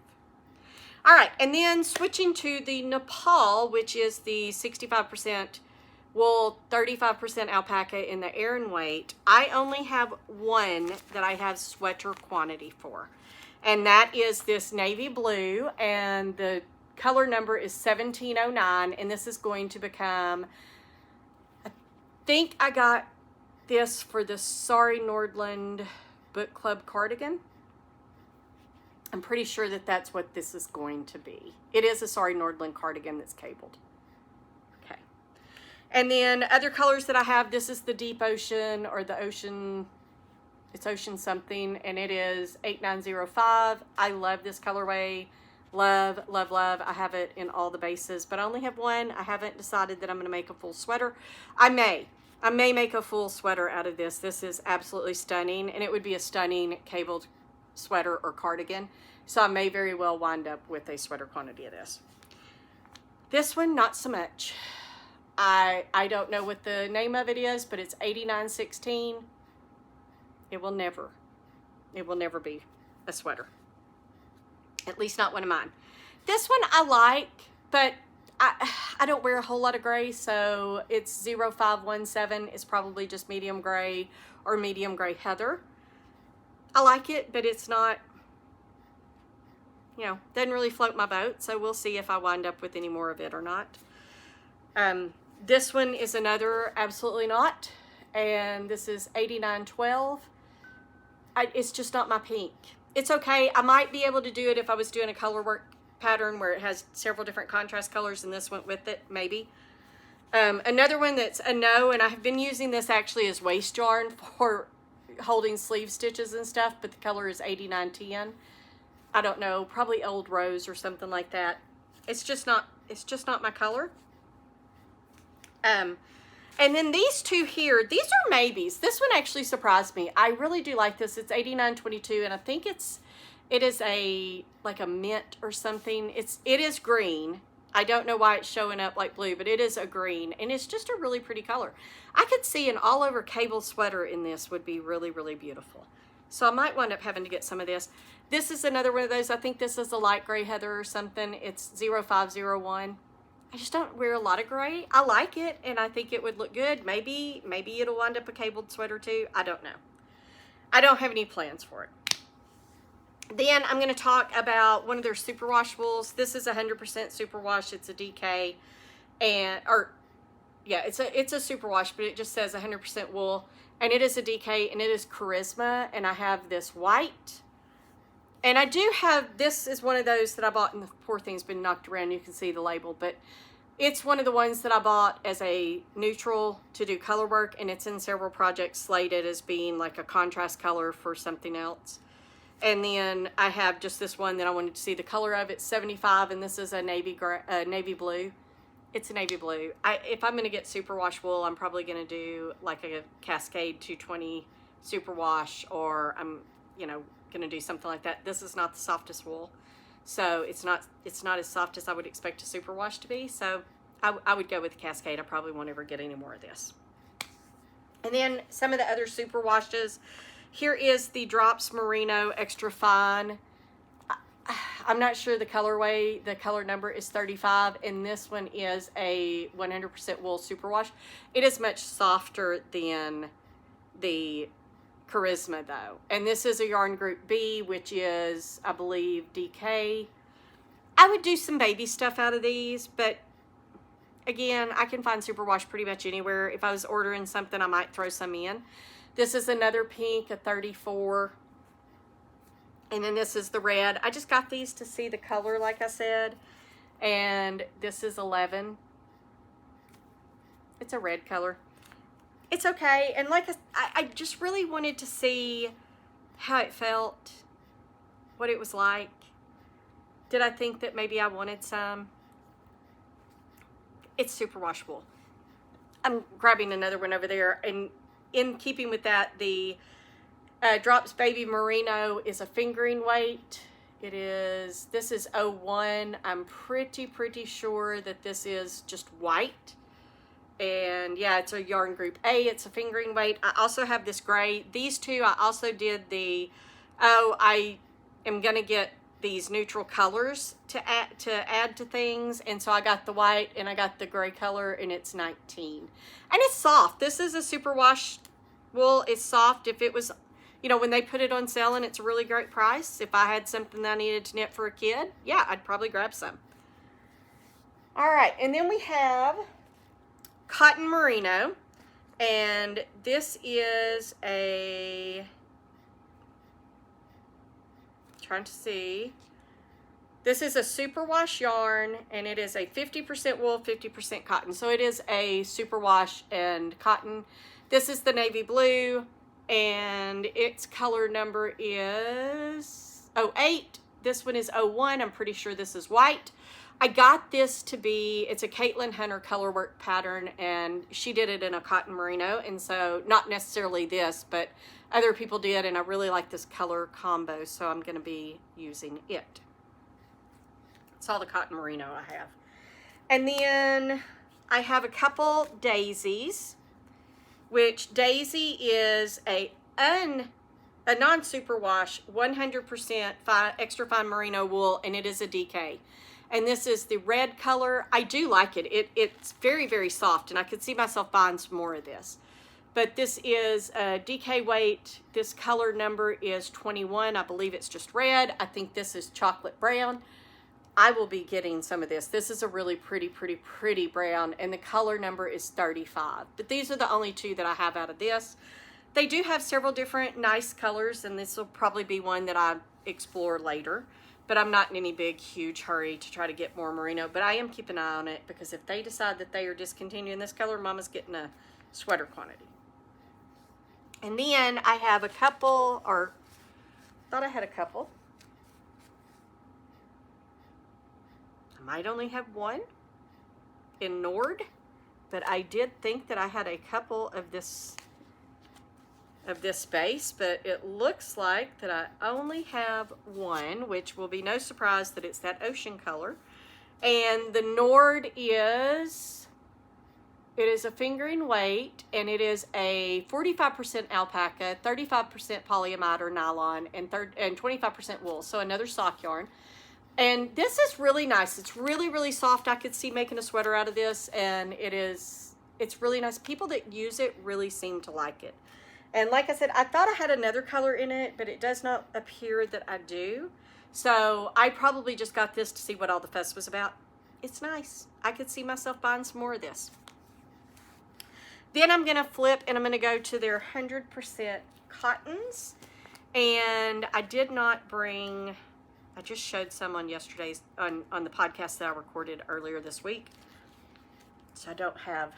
All right, and then switching to the Nepal, which is the 65% wool, 35% alpaca in the Aran weight. I only have one that I have sweater quantity for, and that is this navy blue, and the color number is 1709, and this is going to become, I think I got this for the Sorry Nordland Book Club cardigan. I'm pretty sure that that's what this is going to be. It is a Sorry Nordland cardigan that's cabled. Okay. And then other colors that I have, this is the Deep Ocean, or the Ocean, it's Ocean something, and it is 8905. I love this colorway. Love, love, love. I have it in all the bases, but I only have one. I haven't decided that I'm going to make a full sweater. I may make a full sweater out of this. This is absolutely stunning, and it would be a stunning cabled sweater or cardigan. So I may very well wind up with a sweater quantity of this. This one, not so much. I don't know what the name of it is, but it's 8916. It will never be a sweater. At least not one of mine. This one I like, but I don't wear a whole lot of gray, so it's 0517. It's probably just medium gray or medium gray heather. I like it, but it's not, you know, doesn't really float my boat, so we'll see if I wind up with any more of it or not. This one is another absolutely not, and this is 8912. It's just not my pink. It's okay. I might be able to do it if I was doing a color work pattern where it has several different contrast colors and this went with it, maybe. Another one that's a no, and I have been using this actually as waist yarn for holding sleeve stitches and stuff, but the color is 8910. I don't know, probably Old Rose or something like that. It's just not my color. And then these two here, these are maybes. This one actually surprised me. I really do like this. It's 8922, and I think it is like a mint or something. It is green. I don't know why it's showing up like blue, but it is a green, and it's just a really pretty color. I could see an all over cable sweater in this would be really, really beautiful. So I might wind up having to get some of this. This is another one of those. I think this is a light gray heather or something. It's 0501. I just don't wear a lot of gray. I like it, and I think it would look good. Maybe it'll wind up a cabled sweater too. I don't know. I don't have any plans for it. Then I'm going to talk about one of their superwash wools. This is 100% superwash. It's a DK, it's a superwash, but it just says 100% wool, and it is a DK, and it is Karisma, and I have this white, and I do have, this is one of those that I bought, and the poor thing's been knocked around. You can see the label, but it's one of the ones that I bought as a neutral to do color work, and it's in several projects slated as being like a contrast color for something else. And then I have just this one that I wanted to see the color of. It's 75, and this is a navy blue. It's a navy blue. If I'm going to get superwash wool, I'm probably going to do like a Cascade 220 superwash, or I'm, going to do something like that. This is not the softest wool, so it's not as soft as I would expect a superwash to be. So I would go with Cascade. I probably won't ever get any more of this. And then some of the other superwashes. Here is the Drops Merino Extra Fine. I'm not sure the colorway. The color number is 35, and this one is a 100% wool superwash. It is much softer than the Karisma though. And this is a yarn group B, which is, I believe, DK. I would do some baby stuff out of these, but again, I can find superwash pretty much anywhere. If I was ordering something, I might throw some in. This is another pink, a 34. And then this is the red. I just got these to see the color, like I said. And this is 11. It's a red color. it's okay. And like I just really wanted to see how it felt, what it was like. Did I think that maybe I wanted some? It's super washable. I'm grabbing another one over there, and in keeping with that, the Drops Baby Merino is a fingering weight. This is 01. I'm pretty sure that this is just white. And yeah, it's a yarn group A. It's a fingering weight. I also have this gray. These two, I also did the, I am going to get these neutral colors to add to things. And so I got the white and I got the gray color, and it's 19. And it's soft. This is a superwash wool. It's soft. If it was, you know, when they put it on sale and it's a really great price, if I had something that I needed to knit for a kid, yeah, I'd probably grab some. All right, and then we have cotton merino, and this is a, trying to see, this is a superwash yarn, and it is a 50% wool, 50% cotton. So it is a superwash and cotton. This is the navy blue, and its color number is 08. This one is 01. I'm pretty sure this is white. I got this to be, it's a Caitlin Hunter colorwork pattern, and she did it in a cotton merino, and so not necessarily this, but other people did, and I really like this color combo, so I'm going to be using it. It's all the cotton merino I have. And then I have a couple daisies, which daisy is a non-superwash 100% extra fine merino wool, and it is a DK. And this is the red color. I do like it. It's very soft, and I could see myself buying some more of this. But this is a DK weight. This color number is 21. I believe it's just red. I think this is chocolate brown. I will be getting some of this. This is a really pretty brown, and the color number is 35. But these are the only two that I have out of this. They do have several different nice colors, and this will probably be one that I explore later. But I'm not in any big, huge hurry to try to get more merino. But I am keeping an eye on it, because if they decide that they are discontinuing this color, Mama's getting a sweater quantity. And then I have a couple, or thought I had a couple. I might only have one in Nord, but I did think that I had a couple of this base, but it looks like that I only have one, which will be no surprise that it's that ocean color. And the Nord is, it is a fingering weight, and it is a 45% alpaca, 35% polyamide or nylon, and 25% wool, so another sock yarn. And this is really nice. It's really soft. I could see making a sweater out of this, and it's really nice. People that use it really seem to like it. And like I said, I thought I had another color in it, but it does not appear that I do. So I probably just got this to see what all the fuss was about. It's nice. I could see myself buying some more of this. Then I'm going to flip, and I'm going to go to their 100% cottons. And I did not bring, I just showed some on yesterday's, on the podcast that I recorded earlier this week. So I don't have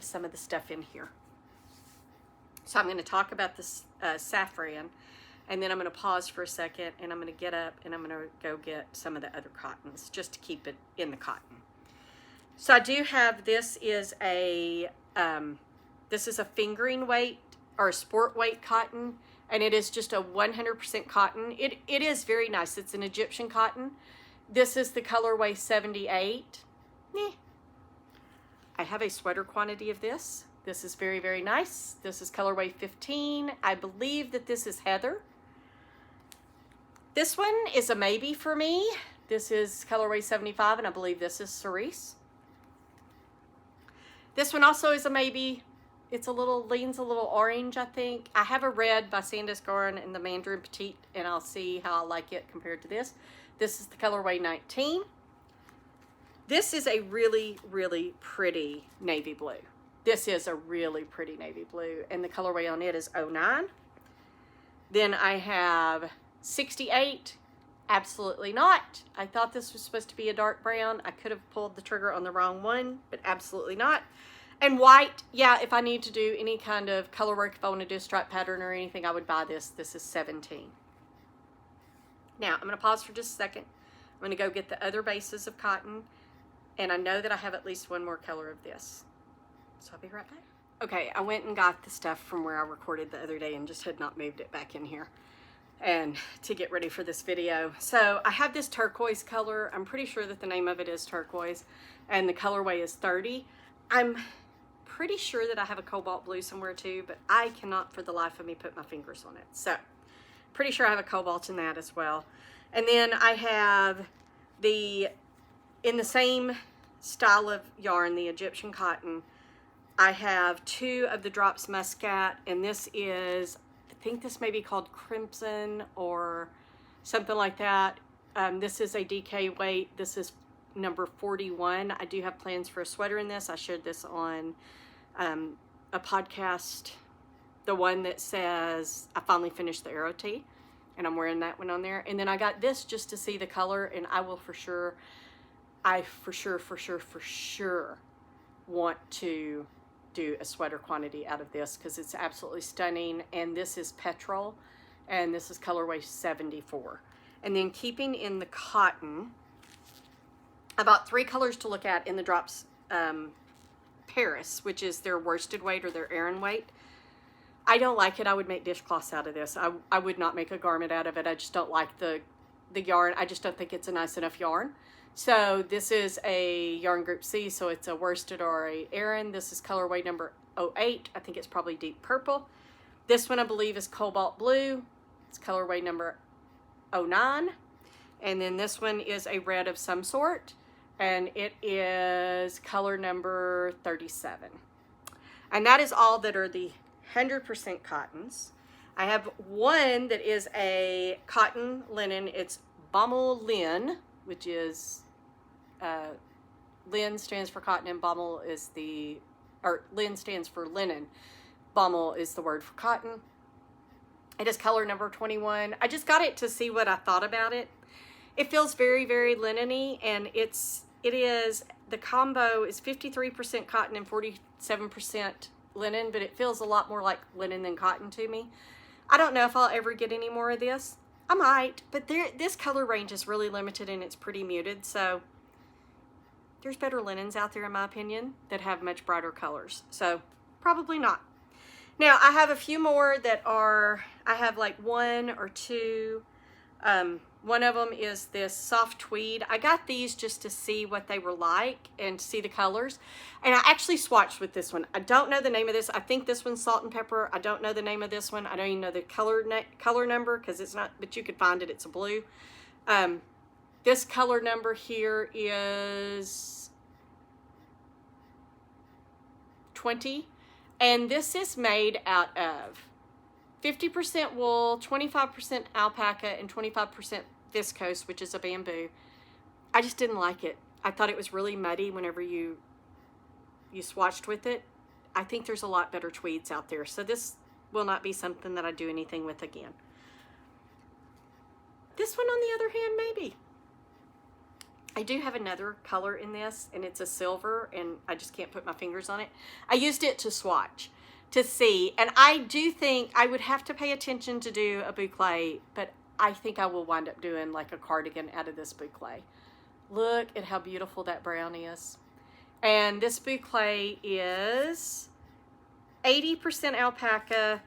some of the stuff in here. So I'm going to talk about this Saffran, and then I'm going to pause for a second, and I'm going to get up, and I'm going to go get some of the other cottons just to keep it in the cotton. So I do have, this is a fingering weight or a sport weight cotton, and it is just a 100% cotton. It is very nice. It's an Egyptian cotton. This is the colorway 78. I have a sweater quantity of this. This is very nice. This is colorway 15. I believe that this is heather. This one is a maybe for me. This is colorway 75, and I believe this is cerise. This one also is a maybe. It's leans a little orange, I think. I have a red by Sandus Garn in the Mandarin Petite, and I'll see how I like it compared to this. This is the colorway 19. This is a really pretty navy blue. This is a really pretty navy blue, and the colorway on it is 09. Then I have 68. Absolutely not. I thought this was supposed to be a dark brown. I could have pulled the trigger on the wrong one, but absolutely not. And white, yeah, if I need to do any kind of color work, if I want to do a stripe pattern or anything, I would buy this. This is $17. Now, I'm going to pause for just a second. I'm going to go get the other bases of cotton, and I know that I have at least one more color of this. So I'll be right back. Okay, I went and got the stuff from where I recorded the other day and just had not moved it back in here and to get ready for this video. So I have this turquoise color. I'm pretty sure that the name of it is turquoise, and the colorway is 30. I'm pretty sure that I have a cobalt blue somewhere too, but I cannot for the life of me put my fingers on it. So pretty sure I have a cobalt in that as well. And then I have in the same style of yarn, the Egyptian cotton, I have 2 of the drops Muskat, and this is, I think this may be called Crimson or something like that. This is a DK weight. This is number 41. I do have plans for a sweater in this. I shared this on a podcast, the one that says I finally finished the arrow tee, and I'm wearing that one on there. And then I got this just to see the color, and I will for sure want to do a sweater quantity out of this because it's absolutely stunning. And this is petrol, and this is colorway 74. And then keeping in the cotton, about 3 colors to look at in the drops Paris, which is their worsted weight or their Aran weight. I don't like it. I would make dishcloths out of this. I would not make a garment out of it. I just don't like the yarn. I just don't think it's a nice enough yarn. So this is a yarn group C, so it's a worsted or a Aran. This is colorway number 08. I think it's probably deep purple. This one I believe is cobalt blue. It's colorway number 09. And then this one is a red of some sort, and it is color number 37. And that is all that are the 100% cottons. I have one that is a cotton linen. It's Bomull Lin, which is, Lin stands for cotton and Bomull is Lin stands for linen. Bomull is the word for cotton. It is color number 21. I just got it to see what I thought about it. It feels very, very linen-y, and the combo is 53% cotton and 47% linen, but it feels a lot more like linen than cotton to me. I don't know if I'll ever get any more of this. I might, but this color range is really limited and it's pretty muted, so there's better linens out there in my opinion that have much brighter colors, so probably not. Now I have a few more that are, I have like 1 or 2. One of them is this soft tweed. I got these just to see what they were like and see the colors. And I actually swatched with this one. I don't know the name of this. I think this one's Salt and Pepper. I don't know the name of this one. I don't even know the color number because it's not, but you could find it. It's a blue. This color number here is 20. And this is made out of 50% wool, 25% alpaca, and 25% viscose, which is a bamboo. I just didn't like it. I thought it was really muddy whenever you swatched with it. I think there's a lot better tweeds out there, so this will not be something that I do anything with again. This one, on the other hand, maybe. I do have another color in this, and it's a silver, and I just can't put my fingers on it. I used it to swatch to see, and I do think I would have to pay attention to do a boucle, but I think I will wind up doing like a cardigan out of this boucle. Look at how beautiful that brown is. And this boucle is 80% alpaca,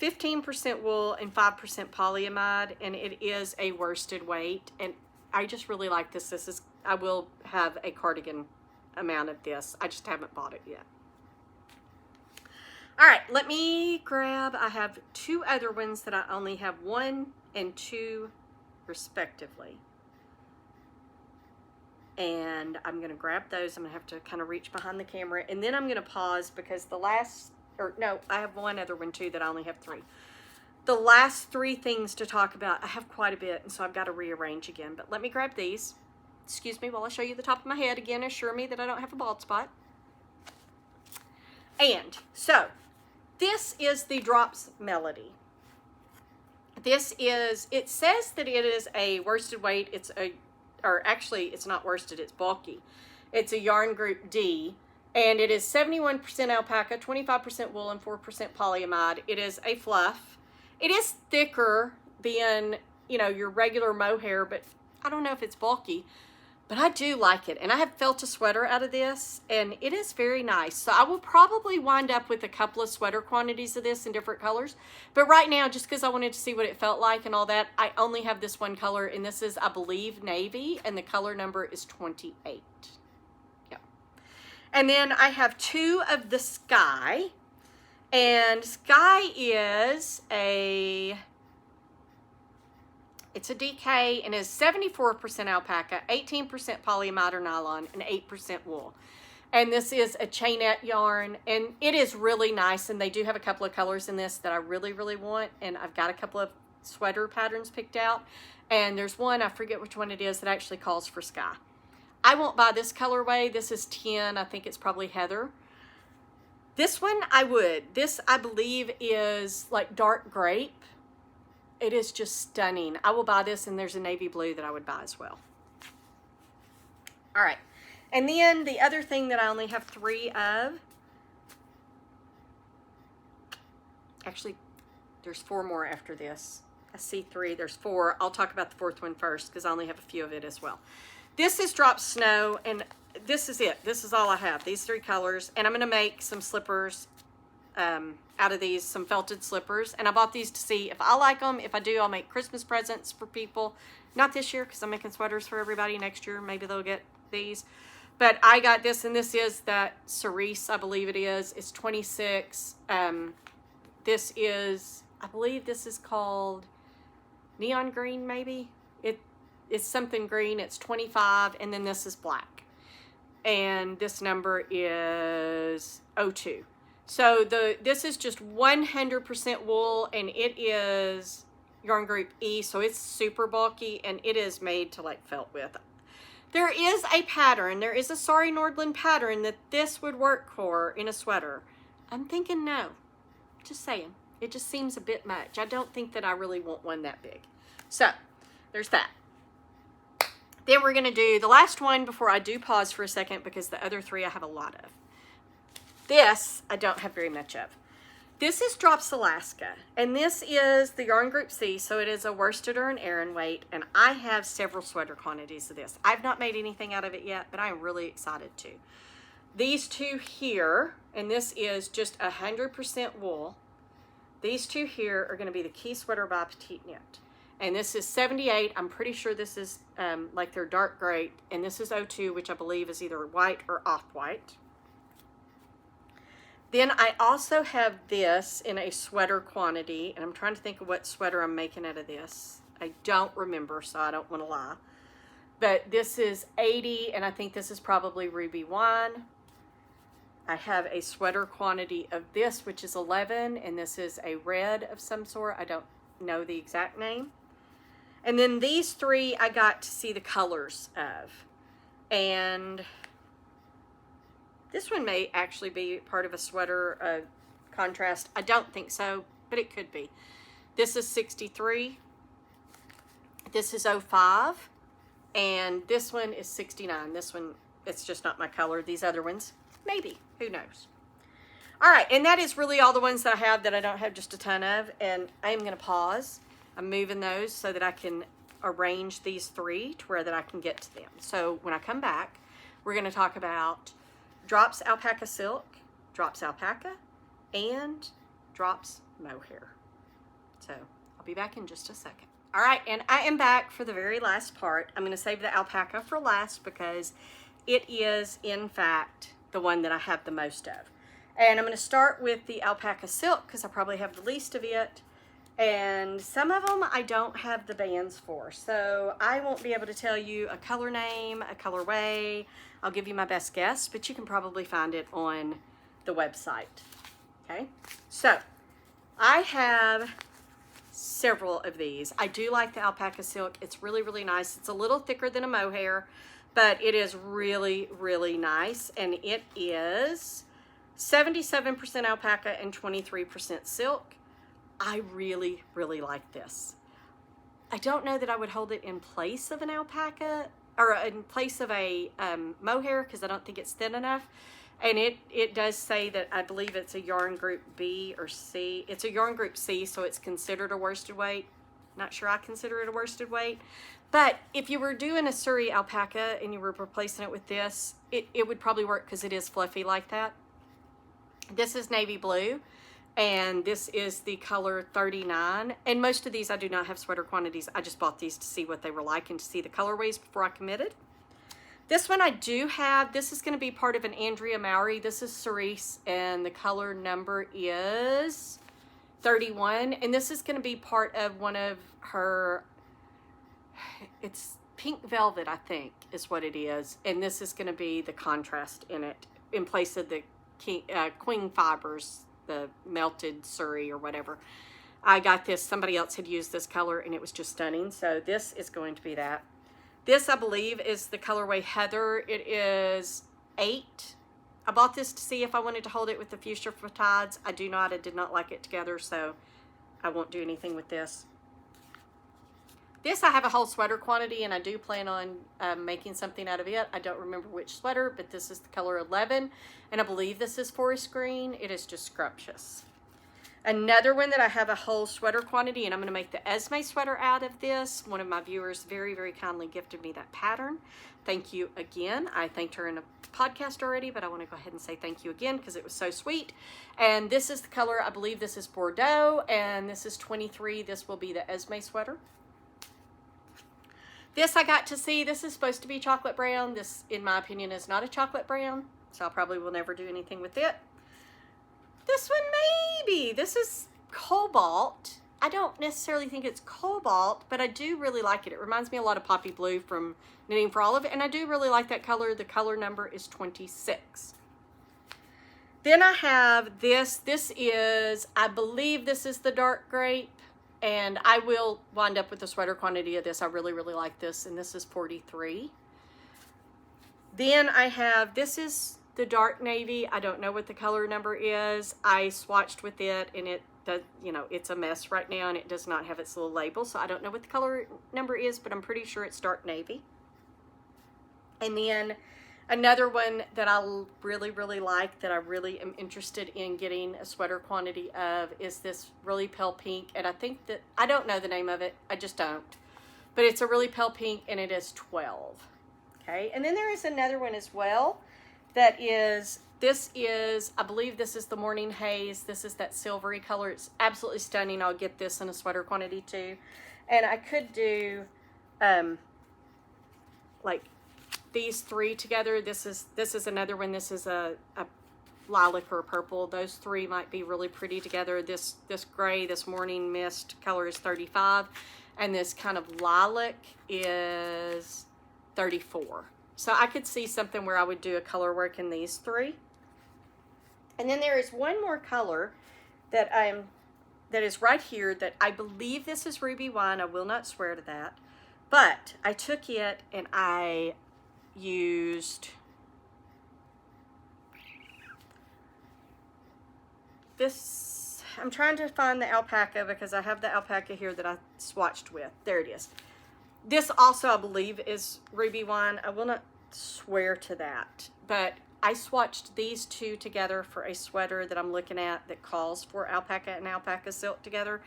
15% wool, and 5% polyamide, and it is a worsted weight, and I just really like this. I will have a cardigan amount of this. I just haven't bought it yet. All right, let me grab, I have 2 other ones that I only have 1 and 2 respectively. And I'm going to grab those. I'm going to have to kind of reach behind the camera. And then I'm going to pause because I have 1 other one too that I only have 3. The last 3 things to talk about, I have quite a bit, and so I've got to rearrange again. But let me grab these. Excuse me while I show you the top of my head. Again, assure me that I don't have a bald spot. And so, this is the Drops Melody. This is, it says that it is a worsted weight. Or actually, it's not worsted, it's bulky. It's a yarn group D. And it is 71% alpaca, 25% wool, and 4% polyamide. It is a fluff. It is thicker than, you know, your regular mohair, but I don't know if it's bulky, but I do like it. And I have felt a sweater out of this, and it is very nice. So I will probably wind up with a couple of sweater quantities of this in different colors. But right now, just because I wanted to see what it felt like and all that, I only have this one color, and this is, I believe, navy, and the color number is 28. And then I have two of the Sky, and Sky is it's a DK, and is 74% alpaca, 18% polyamide or nylon, and 8% wool. And this is a chainette yarn, and it is really nice, and they do have a couple of colors in this that I really, really want, and I've got a couple of sweater patterns picked out, and there's one, I forget which one it is, that actually calls for Sky. I won't buy this colorway. This is 10. I think it's probably Heather. This one I would. This, I believe, is like dark grape. It is just stunning. I will buy this, and there's a navy blue that I would buy as well. All right. And then the other thing that I only have 3 of. Actually, there's 4 more after this. I see 3. There's 4. I'll talk about the 4th one first because I only have a few of it as well. This is Drop Snow, and this is it. This is all I have, these 3 colors. And I'm going to make some slippers out of these, some felted slippers. And I bought these to see if I like them. If I do, I'll make Christmas presents for people. Not this year, because I'm making sweaters for everybody next year. Maybe they'll get these. But I got this, and this is that cerise, I believe it is. It's 26. This is, I believe this is called neon green, maybe? It's something green. It's 25, and then this is black. And this number is 02. So this is just 100% wool, and it is yarn group E, so it's super bulky, and it is made to like felt with. There is a pattern. There is a Sorry Nordland pattern that this would work for in a sweater. I'm thinking no. Just saying. It just seems a bit much. I don't think that I really want one that big. So there's that. Then we're going to do the last one before I do pause for a second, because the other 3 I have a lot of. This I don't have very much of. This is Drops Alaska, and this is the yarn group C, so it is a worsted or an Aran weight, and I have several sweater quantities of this. I've not made anything out of it yet, but I am really excited to. These 2 here, and this is just 100% wool. These 2 here are going to be the Key Sweater by Petite Knit. And this is 78. I'm pretty sure this is like their dark gray. And this is 02, which I believe is either white or off-white. Then I also have this in a sweater quantity. And I'm trying to think of what sweater I'm making out of this. I don't remember, so I don't want to lie. But this is 80, and I think this is probably Ruby Wine. I have a sweater quantity of this, which is 11. And this is a red of some sort. I don't know the exact name. And then these 3 I got to see the colors of. And this one may actually be part of a sweater contrast. I don't think so, but it could be. This is 63. This is 05. And this one is 69. This one, it's just not my color. These other ones, maybe. Who knows? All right, and that is really all the ones that I have that I don't have just a ton of. And I am going to pause. I'm moving those so that I can arrange these 3 to where that I can get to them. So when I come back, we're going to talk about Drops Alpaca Silk, Drops Alpaca, and Drops Mohair. So I'll be back in just a second. All right, and I am back for the very last part. I'm going to save the alpaca for last because it is, in fact, the one that I have the most of. And I'm going to start with the Alpaca Silk because I probably have the least of it. And some of them I don't have the bands for. So I won't be able to tell you a color name, a colorway. I'll give you my best guess, but you can probably find it on the website. Okay, so I have several of these. I do like the Alpaca Silk. It's really, really nice. It's a little thicker than a mohair, but it is really, really nice. And it is 77% alpaca and 23% silk. I really, really like this. I don't know that I would hold it in place of an alpaca or in place of a mohair, because I don't think it's thin enough. And it does say that I believe it's a yarn group B or C. It's a yarn group C, so it's considered a worsted weight. Not sure I consider it a worsted weight. But if you were doing a Surrey alpaca and you were replacing it with this, it would probably work because it is fluffy like that. This is navy blue, and this is the color 39. And most of these I do not have sweater quantities. I just bought these to see what they were like and to see the colorways before I committed. This one I do have. This is going to be part of an Andrea Mowry. This is Cerise, and the color number is 31. And this is going to be part of one of her, it's pink velvet, I think, is what it is. And this is going to be the contrast in it, in place of the queen fibers, the melted Surrey or whatever. I got this. Somebody else had used this color, and it was just stunning. So this is going to be that. This, I believe, is the colorway Heather. It is 8. I bought this to see if I wanted to hold it with the fuchsia fatigues. I do not. I did not like it together, so I won't do anything with this. This, I have a whole sweater quantity, and I do plan on making something out of it. I don't remember which sweater, but this is the color 11, and I believe this is forest green. It is just scrumptious. Another one that I have a whole sweater quantity, and I'm going to make the Esme sweater out of this. One of my viewers very, very kindly gifted me that pattern. Thank you again. I thanked her in a podcast already, but I want to go ahead and say thank you again because it was so sweet. And this is the color, I believe this is Bordeaux, and this is 23. This will be the Esme sweater. This I got to see. This is supposed to be chocolate brown. This, in my opinion, is not a chocolate brown, so I probably will never do anything with it. This one, maybe. This is cobalt. I don't necessarily think it's cobalt, but I do really like it. It reminds me a lot of Poppy Blue from Knitting for Olive, and I do really like that color. The color number is 26. Then I have this. This is, I believe this is the dark grape, and I will wind up with a sweater quantity of this. I really, really like this, and this is 43. Then I have, this is the dark navy. I don't know what the color number is. I swatched with it, and it does, you know, it's a mess right now, and it does not have its little label, so I don't know what the color number is, but I'm pretty sure it's dark navy. And then another one that I really, really like, that I really am interested in getting a sweater quantity of, is this really pale pink, and I think that, I don't know the name of it, I just don't, but it's a really pale pink, and it is 12. Okay, and then there is another one as well that is, this is, I believe this is the Morning Haze. This is that silvery color. It's absolutely stunning. I'll get this in a sweater quantity too. And I could do like these three together. This is another one. This is a lilac or purple. Those three might be really pretty together. This gray, this morning mist color is 35, and this kind of lilac is 34. So I could see something where I would do a color work in these three. And then there is one more color that is right here that I believe this is Ruby Wine. I will not swear to that. But I took it and I used this. I'm trying to find the alpaca because I have the alpaca here that I swatched with. There it is. This also, I believe, is Ruby Wine. I will not swear to that, but I swatched these two together for a sweater that I'm looking at that calls for alpaca and alpaca silk together,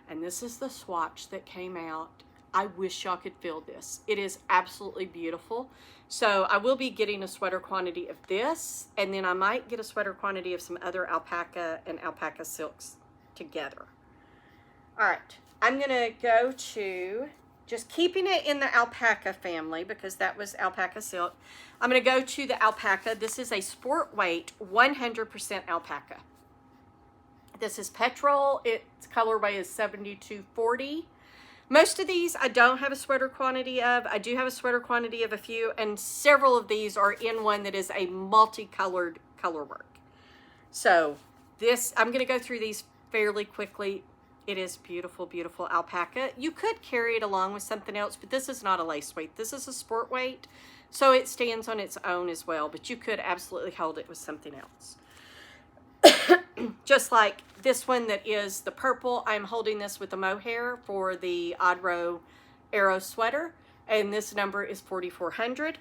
and this is the swatch that came out. I wish y'all could feel this. It is absolutely beautiful. So I will be getting a sweater quantity of this, and then I might get a sweater quantity of some other alpaca and alpaca silks together. All right, I'm gonna go to just keeping it in the alpaca family because that was alpaca silk. I'm going to go to the alpaca. This is a sport weight 100% alpaca. This is petrol. Its colorway is 7240. Most of these I don't have a sweater quantity of. I do have a sweater quantity of a few, and several of these are in one that is a multicolored color work. So this, I'm going to go through these fairly quickly. It is beautiful, beautiful alpaca. You could carry it along with something else, but this is not a lace weight. This is a sport weight, so it stands on its own as well, but you could absolutely hold it with something else. Just like this one that is the purple, I'm holding this with the mohair for the Odd Row Arrow sweater, and this number is 4,400.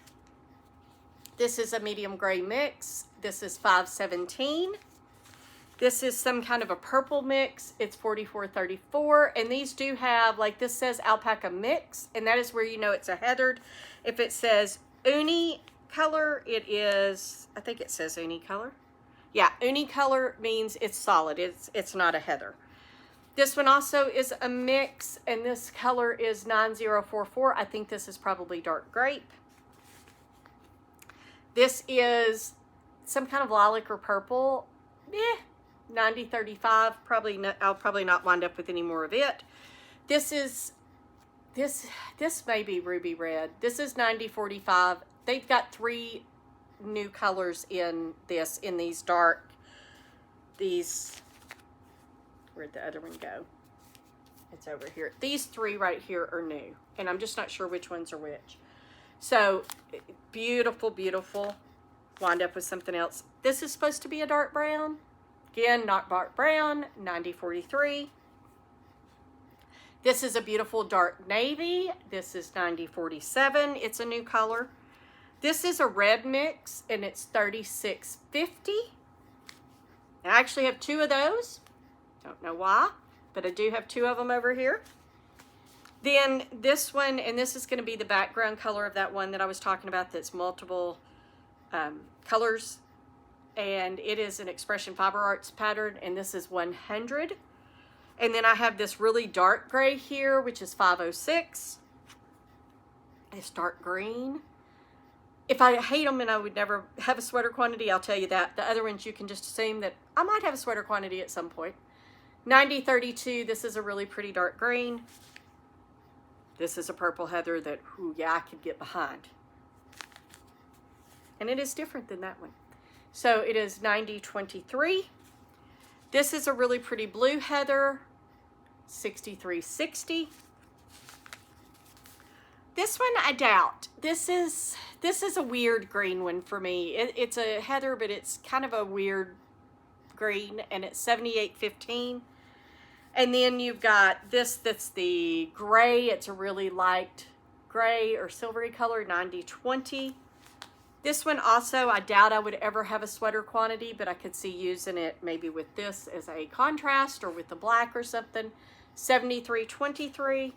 This is a medium gray mix. This is 517. This is some kind of a purple mix. It's 4434. And these do have, like this says alpaca mix, and that is where you know it's a heathered. If it says uni color, it is, I think it says uni color. Yeah, uni color means it's solid. It's not a heather. This one also is a mix, and this color is 9044. I think this is probably dark grape. This is some kind of lilac or purple. 9035. Probably not, I'll probably not wind up with any more of it. This may be ruby red. This is 9045. They've got 3 new colors in this, in these dark, where'd the other one go? It's over here. These 3 right here are new, and I'm just not sure which ones are which. So beautiful, beautiful. Wind up with something else. This is supposed to be a dark brown. Again, not dark brown, 9043. This is a beautiful dark navy. This is 9047. It's a new color. This is a red mix, and it's 3650. I actually have 2 of those. Don't know why, but I do have 2 of them over here. Then this one, and this is going to be the background color of that one that I was talking about that's multiple colors. And it is an Expression Fiber Arts pattern, and this is 100. And then I have this really dark gray here, which is 506. It's dark green. If I hate them and I would never have a sweater quantity, I'll tell you that. The other ones, you can just assume that I might have a sweater quantity at some point. 9032, this is a really pretty dark green. This is a purple heather that, ooh, yeah, I could get behind. And it is different than that one. So it is 9023. This is a really pretty blue heather, 6360. This one I doubt. This is a weird green one for me. It's a heather, but it's kind of a weird green, and it's 7815. And then you've got this that's the gray. It's a really light gray or silvery color, 9020. This one also, I doubt I would ever have a sweater quantity, but I could see using it maybe with this as a contrast or with the black or something. 7323.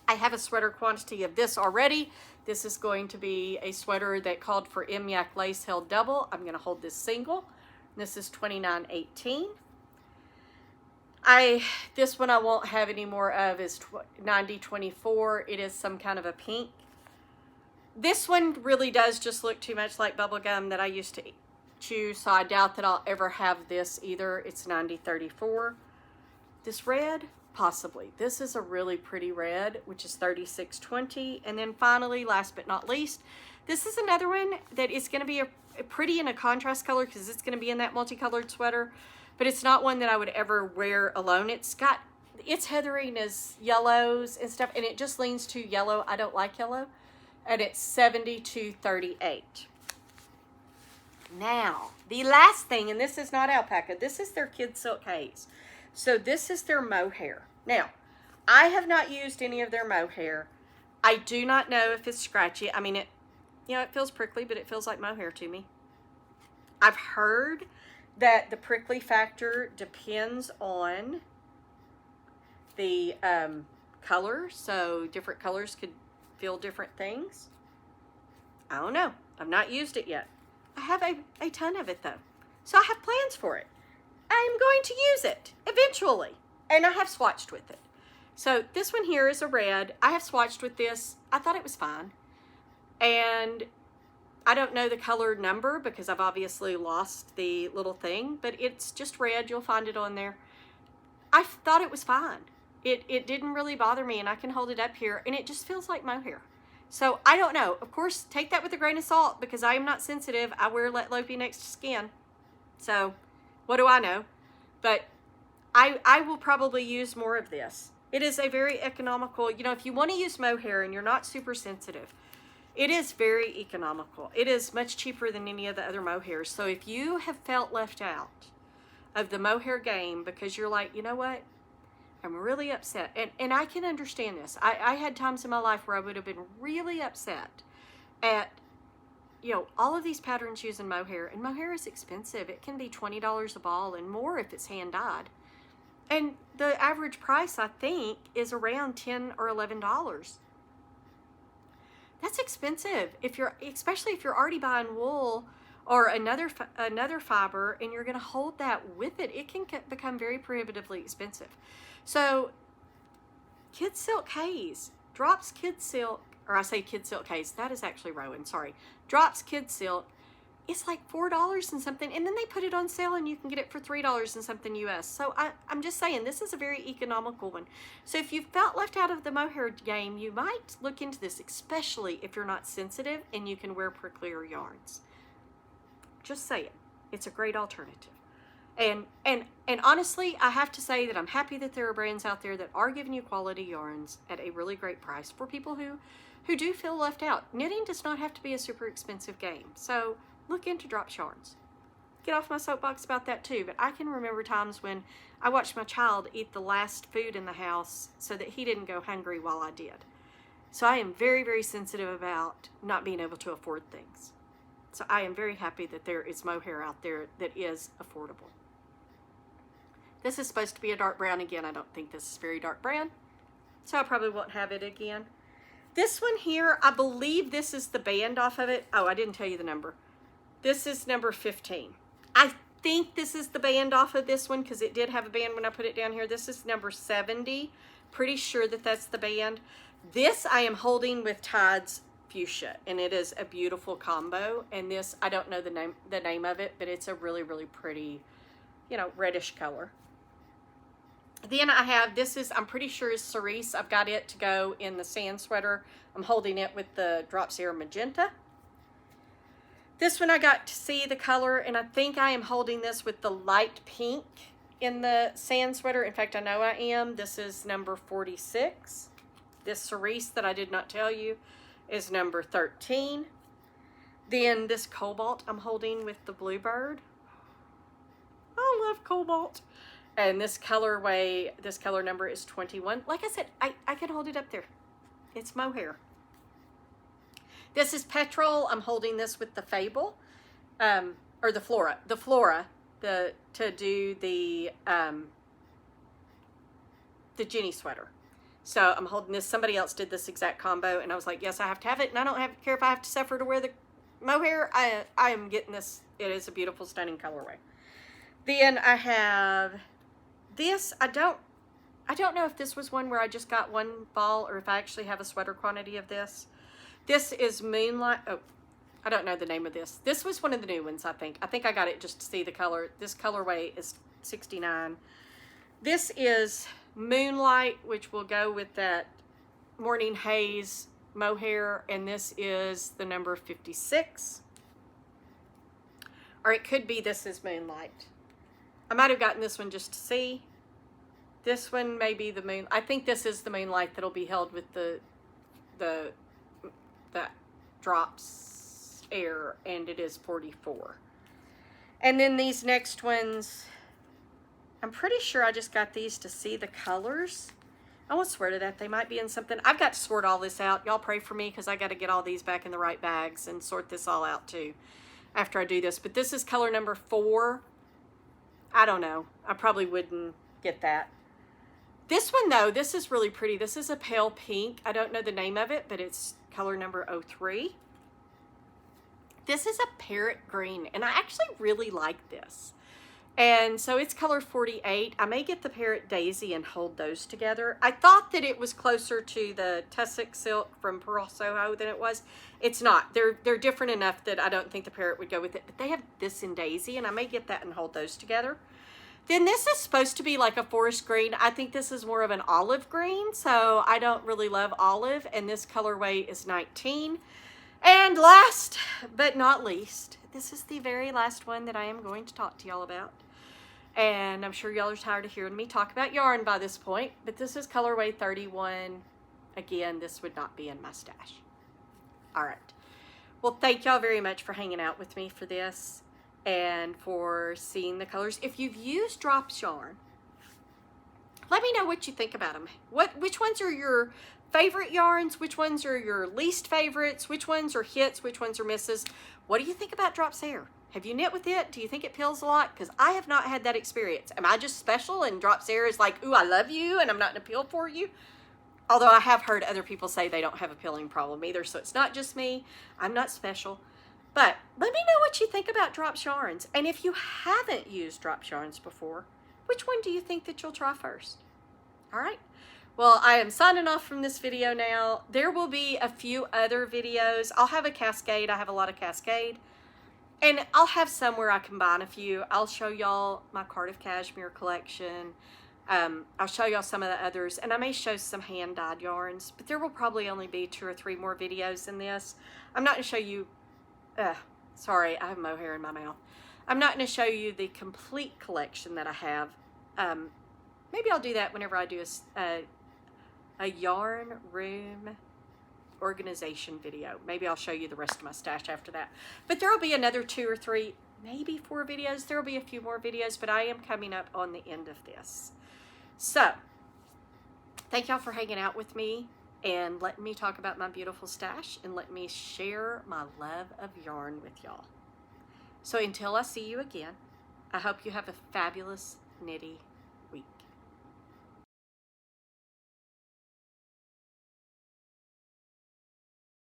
I have a sweater quantity of this already. This is going to be a sweater that called for M-Yak lace held double. I'm going to hold this single. This is 2918. This one I won't have any more of is 9024. It is some kind of a pink. This one really does just look too much like bubble gum that I used to chew, so I doubt that I'll ever have this either. It's 9034. This red, possibly. This is a really pretty red, which is 3620. And then finally, last but not least, this is another one that is going to be a pretty in a contrast color because it's going to be in that multicolored sweater, but it's not one that I would ever wear alone. It's heathering as yellows and stuff, and it just leans too yellow. I don't like yellow. And it's 7238. Now, the last thing, and this is not alpaca, this is their Kidsilk Haze. So this is their mohair. Now, I have not used any of their mohair. I do not know if it's scratchy. I mean, it feels prickly, but it feels like mohair to me. I've heard that the prickly factor depends on the color, so different colors could feel different things. I don't know. I've not used it yet. I have a ton of it though. So I have plans for it. I am going to use it eventually. And I have swatched with it. So this one here is a red. I have swatched with this. I thought it was fine. And I don't know the color number because I've obviously lost the little thing, but it's just red. You'll find it on there. I thought it was fine. It didn't really bother me, and I can hold it up here, and it just feels like mohair. So I don't know. Of course, take that with a grain of salt because I am not sensitive. I wear Let Low Be Next to Skin. So what do I know? But I will probably use more of this. It is a very economical, if you want to use mohair and you're not super sensitive, it is very economical. It is much cheaper than any of the other mohairs. So if you have felt left out of the mohair game because you're like, you know what? I'm really upset. And I can understand this. I had times in my life where I would have been really upset at, you know, all of these patterns using mohair. And mohair is expensive. It can be $20 a ball and more if it's hand dyed. And the average price, I think, is around $10 or $11. That's expensive. Especially if you're already buying wool or another fiber, and you're going to hold that with it, it can become very prohibitively expensive. So, Kidsilk Haze, Drops Kidsilk, or I say Kidsilk Haze, that is actually Rowan, sorry. Drops Kidsilk, it's like $4 and something, and then they put it on sale and you can get it for $3 and something US. So I'm just saying, this is a very economical one. So if you felt left out of the mohair game, you might look into this, especially if you're not sensitive and you can wear pricklier yarns. Just say it. It's a great alternative. And honestly, I have to say that I'm happy that there are brands out there that are giving you quality yarns at a really great price for people who do feel left out. Knitting does not have to be a super expensive game. So look into Drops yarns. Get off my soapbox about that too, but I can remember times when I watched my child eat the last food in the house so that he didn't go hungry while I did. So I am very, very sensitive about not being able to afford things. So I am very happy that there is mohair out there that is affordable. This is supposed to be a dark brown again. I don't think this is very dark brown, so I probably won't have it again. This one here, I believe this is the band off of it. Oh, I didn't tell you the number. This is number 15. I think this is the band off of this one because it did have a band when I put it down here. This is number 70. Pretty sure that that's the band. This I am holding with Tide's Fuchsia, and it is a beautiful combo. And this, I don't know the name of it, but it's a really, really pretty, you know, reddish color. Then I have, this is, I'm pretty sure is cerise. I've got it to go in the sand sweater. I'm holding it with the Drops Air Magenta. This one I got to see the color, and I think I am holding this with the light pink in the sand sweater. In fact, I know I am. This is number 46. This cerise that I did not tell you is number 13. Then this cobalt I'm holding with the bluebird. I love cobalt. And this colorway, this color number is 21. Like I said, I can hold it up there. It's mohair. This is petrol. I'm holding this with the Fabel, or the Flora. The Flora, to do the Jenny sweater. So I'm holding this. Somebody else did this exact combo, and I was like, yes, I have to have it, and I don't care if I have to suffer to wear the mohair. I am getting this. It is a beautiful, stunning colorway. Then I have this. I don't know if this was one where I just got one ball or if I actually have a sweater quantity of this. This is Moonlight. Oh, I don't know the name of this. This was one of the new ones, I think. I think I got it just to see the color. This colorway is 69. This is Moonlight, which will go with that Morning Haze mohair, and this is the number 56. Or it could be this is Moonlight. I might have gotten this one just to see. This one may be the moon. I think this is the Moonlight that'll be held with the Drops Air, and it is 44. And then these next ones, I'm pretty sure I just got these to see the colors. I won't swear to that. They might be in something. I've got to sort all this out. Y'all pray for me because I got to get all these back in the right bags and sort this all out too after I do this. But this is color number 4. I don't know. I probably wouldn't get that. This one though, this is really pretty. This is a pale pink. I don't know the name of it, but it's color number 03. This is a parrot green, and I actually really like this. And so it's color 48. I may get the parrot daisy and hold those together. I thought that it was closer to the tussock silk from Pearl Soho than it was. It's not. They're different enough that I don't think the parrot would go with it. But they have this in daisy, and I may get that and hold those together. Then this is supposed to be like a forest green. I think this is more of an olive green, so I don't really love olive. And this colorway is 19. And last but not least, this is the very last one that I am going to talk to y'all about. And I'm sure y'all are tired of hearing me talk about yarn by this point, but this is colorway 31. Again, this would not be in my stash. All right. Well, thank y'all very much for hanging out with me for this and for seeing the colors. If you've used Drops yarn, let me know what you think about them. Which ones are your favorite yarns? Which ones are your least favorites? Which ones are hits? Which ones are misses? What do you think about Drops Hair? Have you knit with it? Do you think it pills a lot? Because I have not had that experience. Am I just special and Drops Hair is like, ooh, I love you and I'm not gonna pill for you? Although I have heard other people say they don't have a pilling problem either, so it's not just me. I'm not special. But let me know what you think about Drops yarns. And if you haven't used Drops yarns before, which one do you think that you'll try first? All right. Well, I am signing off from this video now. There will be a few other videos. I'll have a Cascade. I have a lot of Cascade. And I'll have some where I combine a few. I'll show y'all my Cardiff Cashmere collection. I'll show y'all some of the others. And I may show some hand-dyed yarns. But there will probably only be 2 or 3 more videos in this. I'm not going to show you... sorry, I have mohair in my mouth. I'm not going to show you the complete collection that I have. Maybe I'll do that whenever I do a yarn room organization video. Maybe I'll show you the rest of my stash after that. But there will be another 2 or 3, maybe 4 videos. There will be a few more videos, but I am coming up on the end of this. So, thank y'all for hanging out with me and letting me talk about my beautiful stash and let me share my love of yarn with y'all. So until I see you again, I hope you have a fabulous knitty